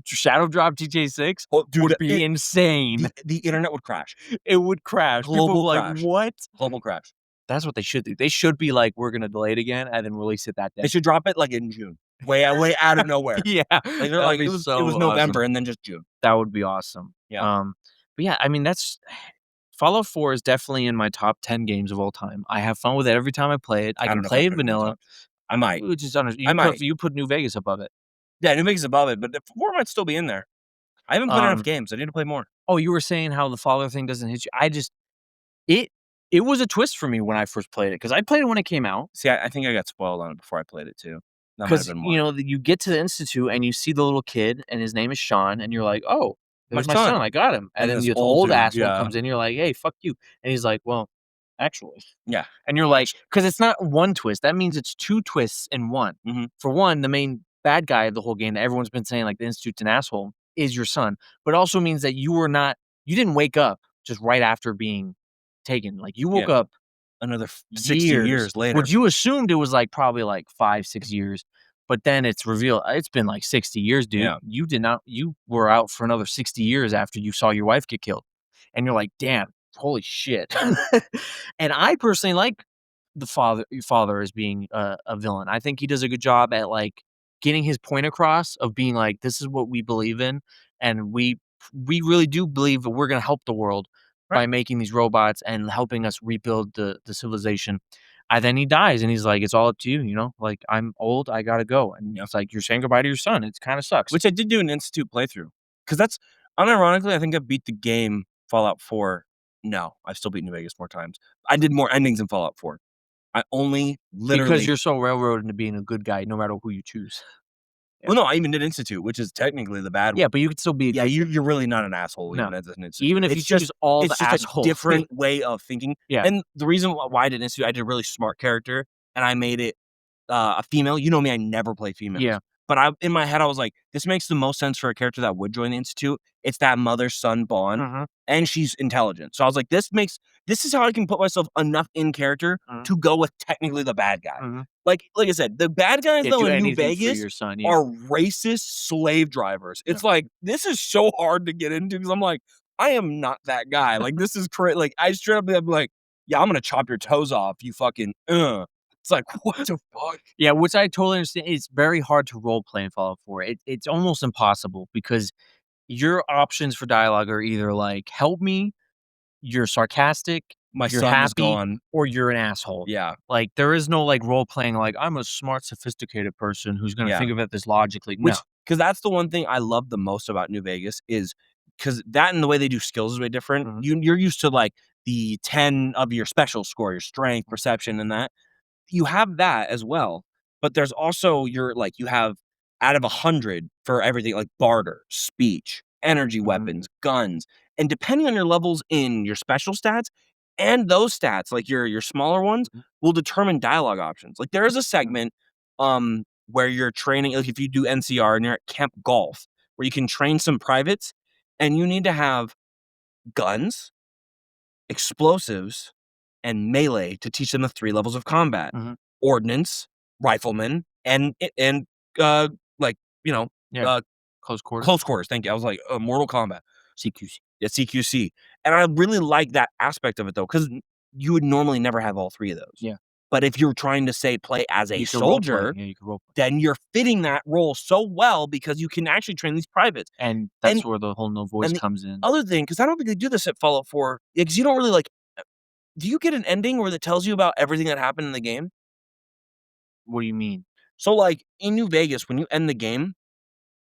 shadow dropped GTA 6. Oh, dude, Would be insane. The internet would crash. It would crash. People Global would be crash. like, what? Global crash. That's what they should do. They should be like, we're gonna delay it again and then release it that day. They should drop it like in June. Way out of nowhere. Yeah. Like they're like, it was November awesome. and then just June. That would be awesome. Yeah. But yeah, I mean that's Fallout 4 is definitely in my top 10 games of all time. I have fun with it every time I play it. I can don't know if play I'd it put it in the vanilla. top. I might. Which is I might. you put New Vegas above it. Yeah, New Vegas is above it, but the 4 might still be in there. I haven't played enough games. I need to play more. Oh, you were saying how the Fallout thing doesn't hit you. It was a twist for me when I first played it because I played it when it came out. See, I think I got spoiled on it before I played it too. That might have Because been why. you get to the institute and you see the little kid and his name is Sean and you're like, oh, there's my son. son. I got him. And And then this the old old dude, asshole yeah. comes in. You're like, hey, fuck you. And he's like, well, actually. Yeah. And you're like, because it's not one twist. That means it's 2 twists in one. Mhm. For one, the main bad guy of the whole game that everyone's been saying, like the institute's an asshole, is your son. But it also means that you didn't wake up just right after being taken. Like you woke up Another 60 years later. which you assumed it was like probably like 5-6 years, but then it's revealed it's been like 60 years, dude. Yeah. You were out for another 60 years after you saw your wife get killed, and you're like, damn, holy shit. And I personally like your father as being a villain. I think he does a good job at like getting his point across of being like, this is what we believe in, and we really do believe that we're gonna help the world by making these robots and helping us rebuild the civilization. And then he dies, and he's like, "It's all up to you, you know. Like I'm old, I gotta go." And it's like you're saying goodbye to your son. It kind of sucks. Which I did do an Institute playthrough because that's unironically, I think I beat the game Fallout 4. No, I've still beat New Vegas more times. I did more endings in Fallout 4. I only literally Because you're so railroaded into being a good guy, no matter who you choose. Well, no, I even did Institute, which is technically the bad one. Yeah, but you could still be. Yeah, you're really not an asshole No. even as an Institute. Even if you choose all the it's just assholes. a different way of thinking. Yeah. And the reason why I did Institute, I did a really smart character, and I made it a female. You know me, I never play females. Yeah. But in my head, I was like, this makes the most sense for a character that would join the Institute. It's that mother-son bond, and she's intelligent. So I was like, this is how I can put myself enough in character to go with technically the bad guy. Like I said, the bad guys though in New Vegas your son, are racist slave drivers. It's like, this is so hard to get into because I'm like, I am not that guy. Like, this is crazy. Like, I straight up be like, yeah, I'm gonna chop your toes off, you fucking It's like, what the fuck? Yeah, which I totally understand. It's very hard to role play in Fallout 4. It's almost impossible because your options for dialogue are either like, help me, you're sarcastic, My you're son is happy, gone. or you're an asshole. Yeah. Like, there is no like role playing like, I'm a smart, sophisticated person who's gonna think about this logically. No. Because that's the one thing I love the most about New Vegas is because that and the way they do skills is way different. You're used to like the 10 of your special score, your strength, perception, and that. You have that as well, but there's also you have out of 100 for everything like barter, speech, energy weapons, guns, and depending on your levels in your special stats and those stats, like your smaller ones, will determine dialogue options. Like there is a segment where you're training, like if you do NCR and you're at Camp Golf, where you can train some privates, and you need to have guns, explosives, and melee to teach them the 3 levels of combat: ordnance, rifleman, and like close quarters. close quarters. Thank you. I was like Mortal Kombat, CQC. yeah, CQC, and I really like that aspect of it though, because you would normally never have all 3 of those. Yeah. But if you're trying to say play as a You can role play. soldier, Yeah, you can role play. then you're fitting that role so well because you can actually train these privates. And that's where the whole no voice comes in. Other thing, because I don't think they do this at Fallout 4, because you don't really like. Do you get an ending where it tells you about everything that happened in the game? What do you mean? So, like, in New Vegas, when you end the game,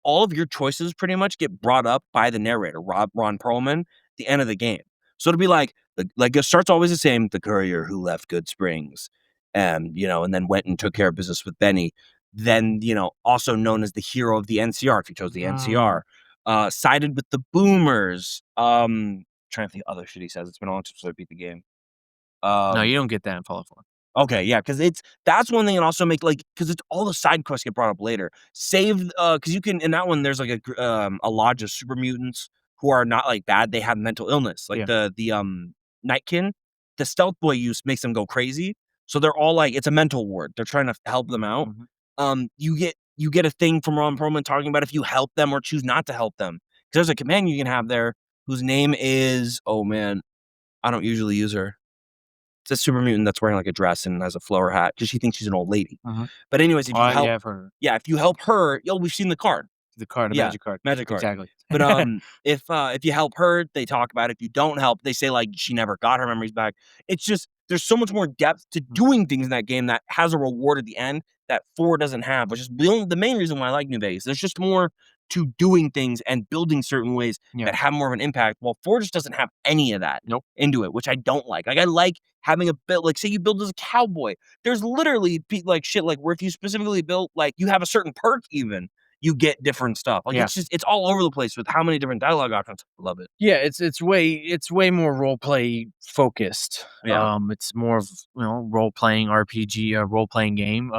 all of your choices pretty much get brought up by the narrator, Ron Perlman, at the end of the game. So it'll be like it starts always the same, the courier who left Good Springs, and then went and took care of business with Benny. Then, also known as the hero of the NCR, if you chose the NCR, sided with the boomers. Trying to think of other shit he says. It's been a long time since I beat the game. No, you don't get that in Fallout 4. Okay, yeah, because that's one thing, and also make because it's all the side quests get brought up later. Save because you can in that one there's like a lodge of super mutants who are not like bad. They have mental illness, like the Nightkin, the stealth boy use makes them go crazy. So they're all like it's a mental ward. They're trying to help them out. You get a thing from Ron Perlman talking about if you help them or choose not to help them. Because there's a companion you can have there whose name is I don't usually use her. It's a super mutant that's wearing like a dress and has a flower hat because she thinks she's an old lady. But anyways, if you help, if you help her, we've seen the card, magic card, exactly. But if you help her, they talk about it. If you don't help, they say like she never got her memories back. It's just there's so much more depth to doing things in that game that has a reward at the end that 4 doesn't have, which is the main reason why I like New Vegas. There's just more to doing things and building certain ways that have more of an impact. While 4 just doesn't have any of that into it, which I don't like. Like I like having a build, like say you build as a cowboy. There's literally like shit like where if you specifically build like you have a certain perk even, you get different stuff. Like it's all over the place with how many different dialogue options. Love it. Yeah, it's way more role play focused. Yeah. It's more of role playing RPG, role playing game.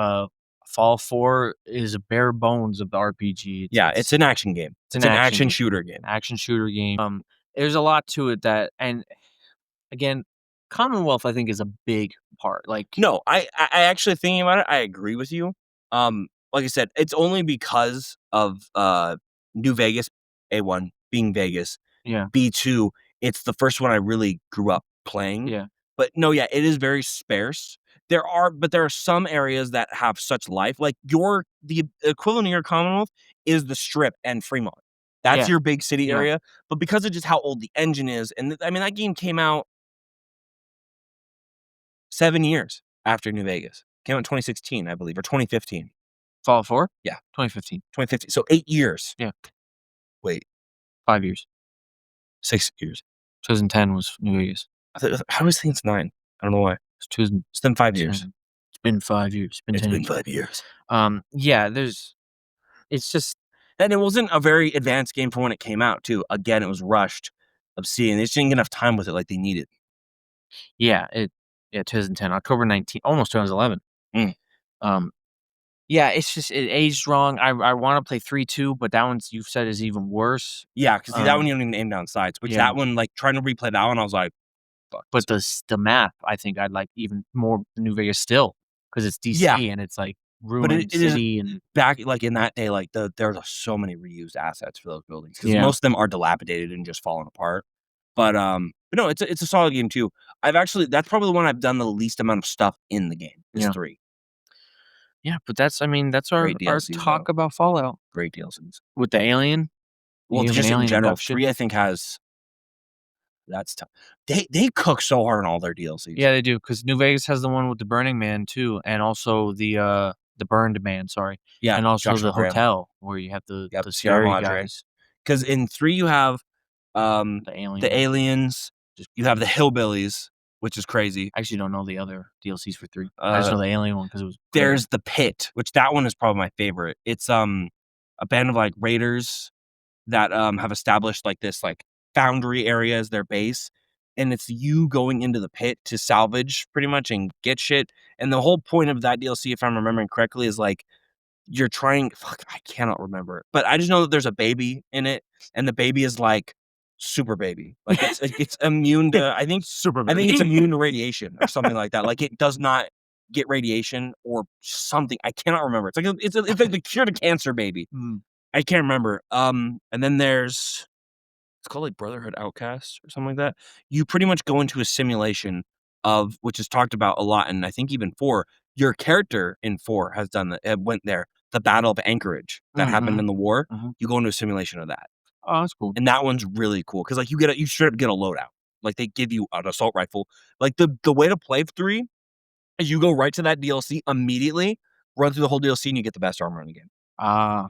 Fallout 4 is a bare bones of the RPG. It's an action game. It's an action shooter game. Action shooter game. There's a lot to it and again, Commonwealth I think is a big part. Like no, I actually thinking about it, I agree with you. Like I said, it's only because of New Vegas, A1 being Vegas. Yeah. B2, it's the first one I really grew up playing. Yeah. But no, it is very sparse. There are some areas that have such life. Like your the equivalent of your Commonwealth is the Strip and Fremont. That's your big city area. But because of just how old the engine is, and I mean, that game came out 7 years after New Vegas. Came out in 2016, I believe, or 2015. Fallout 4? Yeah. 2015. 2015. So 8 years. Yeah. Wait. 5 years. 6 years. 2010 was New Vegas. I always think it's 9. I don't know why. It's been 5 years. It's been 5 years. It's been 5 years. Yeah, it's just... And it wasn't a very advanced game for when it came out, too. Again, it was rushed, obscene. They just didn't get enough time with it like they needed. Yeah, 2010, October 19th, almost 2011. Yeah, it's just, it aged wrong. I want to play 3-2, but that one's, you've said, is even worse. Yeah, because that one you don't even aim down sights. Which that one, like, trying to replay that one, I was like, fuck. But the map, I think I'd like even more New Vegas still, because it's DC and it's like ruined city and back like in that day, like there's so many reused assets for those buildings because most of them are dilapidated and just falling apart. But no, it's a solid game too. That's probably the one I've done the least amount of stuff in the game. Is 3. Yeah, but that's our talk about Fallout. Great DLCs With the alien. Well, just in general, 3 I think has. That's tough. They cook so hard on all their DLCs. Yeah, they do, because New Vegas has the one with the Burning Man too, and also the Burned Man. Sorry. Yeah, and also Joshua the Graham. hotel where you have the Sierra scary Madre. guys. Because in 3 you have the aliens. You have the hillbillies, which is crazy. I actually don't know the other DLCs for 3. I just know the alien one because it was. There's the pit, which that one is probably my favorite. It's a band of like raiders that have established like this like foundry area as their base, and it's you going into the pit to salvage pretty much and get shit. And the whole point of that DLC, if I'm remembering correctly, is like you're trying. Fuck, I cannot remember, but I just know that there's a baby in it, and the baby is like super baby, like it's immune to. I think it's immune to radiation or something like that. Like it does not get radiation or something. I cannot remember. It's like the cure to cancer baby. I can't remember. And then there's, it's called like Brotherhood Outcasts or something like that. You pretty much go into a simulation of, which is talked about a lot, and I think even 4, your character in 4 has done that. Went there. The Battle of Anchorage that happened in the war. You go into a simulation of that. Oh, that's cool. And that one's really cool because like you straight up get a loadout. Like they give you an assault rifle. Like the way to play 3 is you go right to that DLC immediately, run through the whole DLC, and you get the best armor in the game.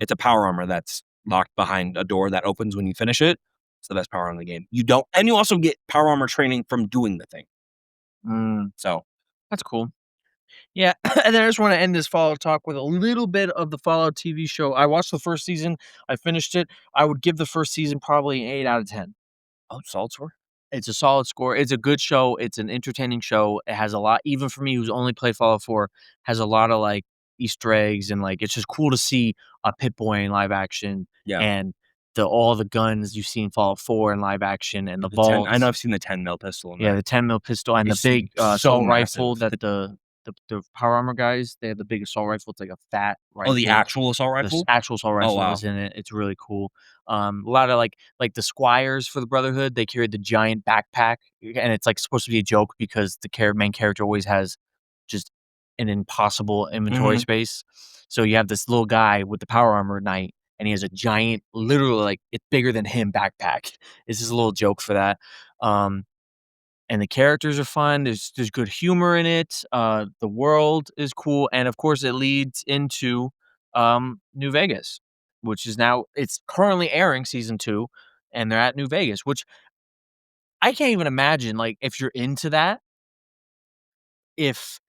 It's a power armor that's locked behind a door that opens when you finish it. It's the best power armor in the game. And you also get power armor training from doing the thing. So that's cool. Yeah, and then I just want to end this Fallout talk with a little bit of the Fallout TV show. I watched the first season. I finished it. I would give the first season probably an 8 out of 10. Oh, solid score. It's a solid score. It's a good show. It's an entertaining show. It has a lot, even for me who's only played Fallout 4, has a lot of like Easter eggs, and like it's just cool to see a Pip-Boy in live action. Yeah. And all the guns you've seen Fallout 4 in live action, and the vaults. I know I've seen the 10 mil pistol. Yeah, the 10 mil pistol and the big assault rifle that the power armor guys, they have the big assault rifle. It's like a fat rifle. Oh, the actual assault rifle? The actual assault rifle is in it. It's really cool. A lot of like the squires for the Brotherhood, they carried the giant backpack, and it's like supposed to be a joke because the main character always has just an impossible inventory space. So you have this little guy with the power armor knight, and he has a giant, literally like it's bigger than him backpack. It's just a little joke for that. And the characters are fun. There's good humor in it. The world is cool, and of course, it leads into New Vegas, which is it's currently airing season 2, and they're at New Vegas, which I can't even imagine. Like, if you're into that, if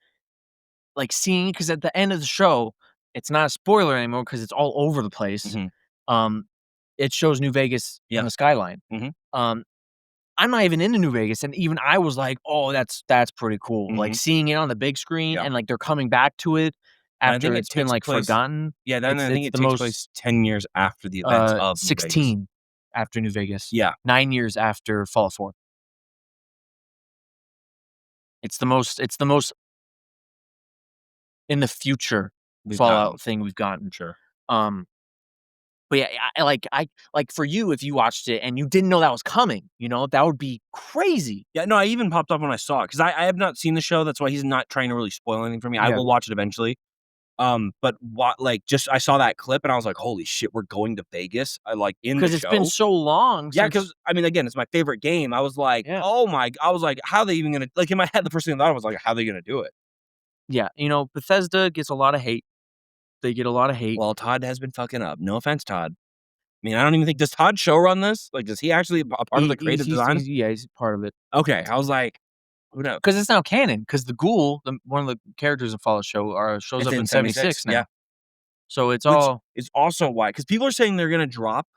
like seeing, because at the end of the show, it's not a spoiler anymore because it's all over the place. It shows New Vegas in the skyline. I'm not even into New Vegas, and even I was like, "Oh, that's pretty cool." Like seeing it on the big screen, and like they're coming back to it after it's been like forgotten. Yeah, then I think it takes place 10 years after the events of 16 after New Vegas. Yeah, 9 years after Fallout 4. It's the most in the future Fallout thing we've gotten. Sure. But yeah, I for you, if you watched it and you didn't know that was coming, that would be crazy. Yeah, no, I even popped up when I saw it because I have not seen the show. That's why he's not trying to really spoil anything for me. I will watch it eventually. But what, like, just I saw that clip and I was like, holy shit, we're going to Vegas. I like in the Because it's been show. so long. Yeah, since- because I mean, again, it's my favorite game. I was like, Yeah. oh my, I was like, how are they even gonna, like, in my head, the first thing I thought was like, how are they gonna do it? yeah, Bethesda gets a lot of hate. They get a lot of hate. Well, Todd has been fucking up. No offense, Todd. I mean, I don't even think, does Todd show run this? Like, does he actually a part of the creative design? He's part of it. Okay, I was like, who knows? Because it's now canon. Because the ghoul, one of the characters in Fallout shows It's up in 76 now. yeah. So it's Which all is also why, because people are saying they're gonna drop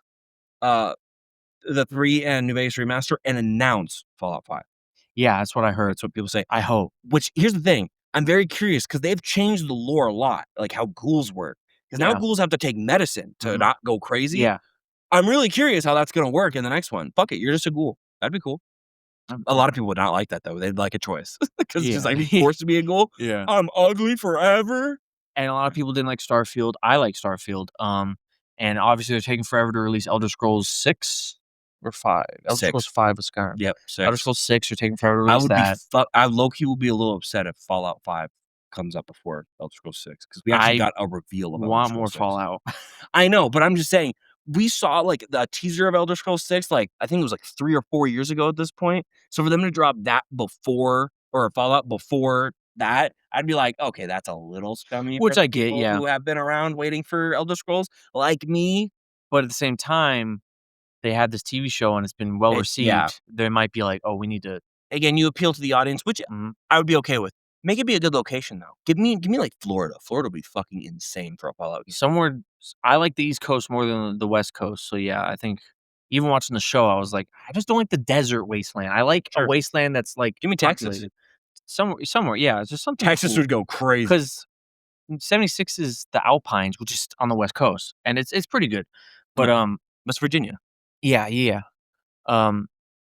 the 3 and New Vegas remaster and announce Fallout 5. yeah, that's what I heard. That's what people say. I hope. Which, here's the thing, I'm very curious because they've changed the lore a lot, like how ghouls work. Because now Yeah. ghouls have to take medicine to Mhm. not go crazy. Yeah. I'm really curious how that's gonna work in the next one. Fuck it, you're just a ghoul. That'd be cool. A lot of people would not like that though. They'd like a choice because it's just like being forced to be a ghoul. Yeah. I'm ugly forever. And a lot of people didn't like Starfield. I like Starfield. And obviously they're taking forever to release Elder Scrolls 6 or 5. Elder 6. Scrolls 5 with Skyrim. Yep, Elder 6. Scrolls 6 are taking forever to I release would that. I low-key will be a little upset if Fallout 5 comes up before Elder Scrolls 6 because we actually I got a reveal of Elder want Scrolls more 6. Fallout. I know, but I'm just saying, we saw, like, the teaser of Elder Scrolls 6, like, I think it was, like, 3 or 4 years ago at this point. So for them to drop that before, or Fallout before that, I'd be like, "Okay, that's a little scummy," Which for I get, people yeah. who have been around waiting for Elder Scrolls, like me. But at the same time, they had this TV show and it's been well received. Yeah. They might be like, oh, we need to. Again, you appeal to the audience, which Mhm. I would be okay with. Make it be a good location, though. Give me, like, Florida. Florida would be fucking insane for a Fallout game. Somewhere. I like the East Coast more than the West Coast. So yeah, I think even watching the show, I was like, I just don't like the desert wasteland. I like a Sure. wasteland that's like Give me Texas. populated. Somewhere, yeah. It's just something. Texas would go crazy. Because 76 is the Alpines, which is on the West Coast, and it's pretty good. But West Virginia. yeah.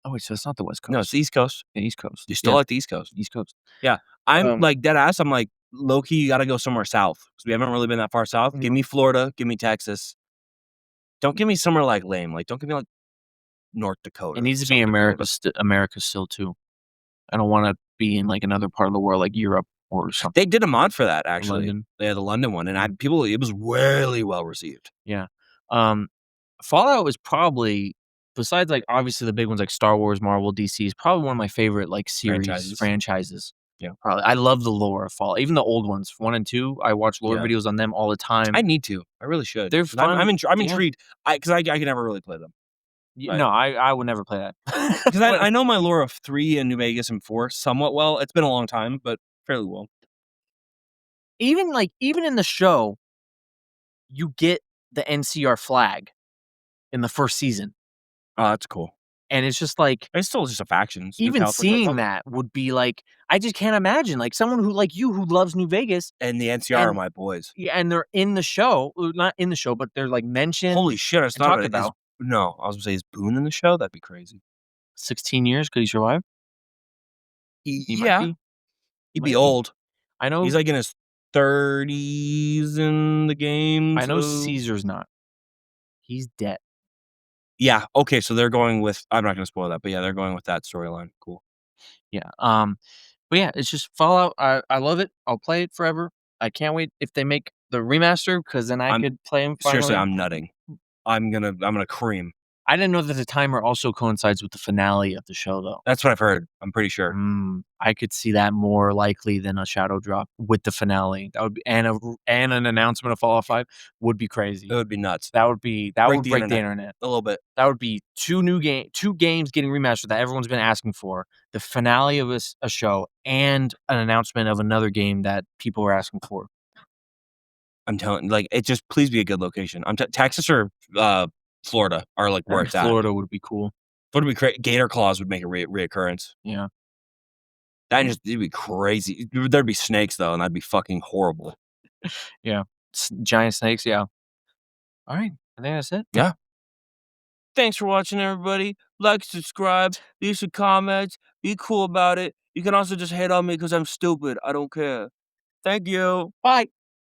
Oh wait, so it's not the West Coast. No, it's the East Coast. The East Coast. You still Yeah, like the East Coast. East Coast. Yeah. I'm Um, like dead ass. I'm like, low key, you got to go somewhere south because we haven't really been that far south. Give me Florida. Give me Texas. Don't give me somewhere like lame. Like, don't give me like North Dakota. It needs to South be Dakota. America still too. I don't want to be in like another part of the world, like Europe or something. They did a mod for that actually. London. Yeah, the London one, and it was really well received. Yeah. Fallout is probably, besides like obviously the big ones like Star Wars, Marvel, DC, is probably one of my favorite like series franchises. Yeah. Probably. I love the lore of Fallout. Even the old ones, 1 and 2. I watch lore videos on them all the time. I need to. I really should. They're 'Cause fun. I'm Yeah. intrigued. Because I can never really play them. No, I would never play that. Because I know my lore of 3 and New Vegas and 4 somewhat well. It's been a long time, but fairly well. even in the show, you get the NCR flag in the first season. Oh, that's cool. And it's just like, It's still just a faction. even seeing that would be like, I just can't imagine like someone who like you who loves New Vegas And the NCR are my boys. yeah, and they're in the show, not in the show, but they're like mentioned. Holy shit, I just and thought talked about it. about. No, I was gonna say, is Boone in the show? That'd be crazy. 16 years, could he survive? He might Yeah. be. He'd Might be be. old. I know. He's like in his 30s in the game. I know so- Caesar's not. He's dead. Yeah. Okay. So they're going with. I'm not going to spoil that, but yeah, they're going with that storyline. Cool. Yeah. But yeah, it's just Fallout. I love it. I'll play it forever. I can't wait if they make the remaster because then I could play him. Seriously, I'm nutting. I'm gonna cream. I didn't know that the timer also coincides with the finale of the show, though. That's what I've heard. I'm pretty sure. I could see that more likely than a shadow drop with the finale. That would be and an announcement of Fallout 5 would be crazy. It would be nuts. That would break the internet. A little bit. That would be two games getting remastered that everyone's been asking for. The finale of a show and an announcement of another game that people are asking for. I'm telling, like, it just please be a good location. Texas or Florida are like where it's at. Florida would be cool. Would be great. Gator claws would make a reoccurrence. Yeah, It'd be crazy. There'd be snakes though, and that'd be fucking horrible. Yeah, giant snakes. Yeah. All right, I think that's it. Yeah. Thanks for watching, everybody. Like, subscribe, leave some comments, be cool about it. You can also just hate on me because I'm stupid. I don't care. Thank you. Bye.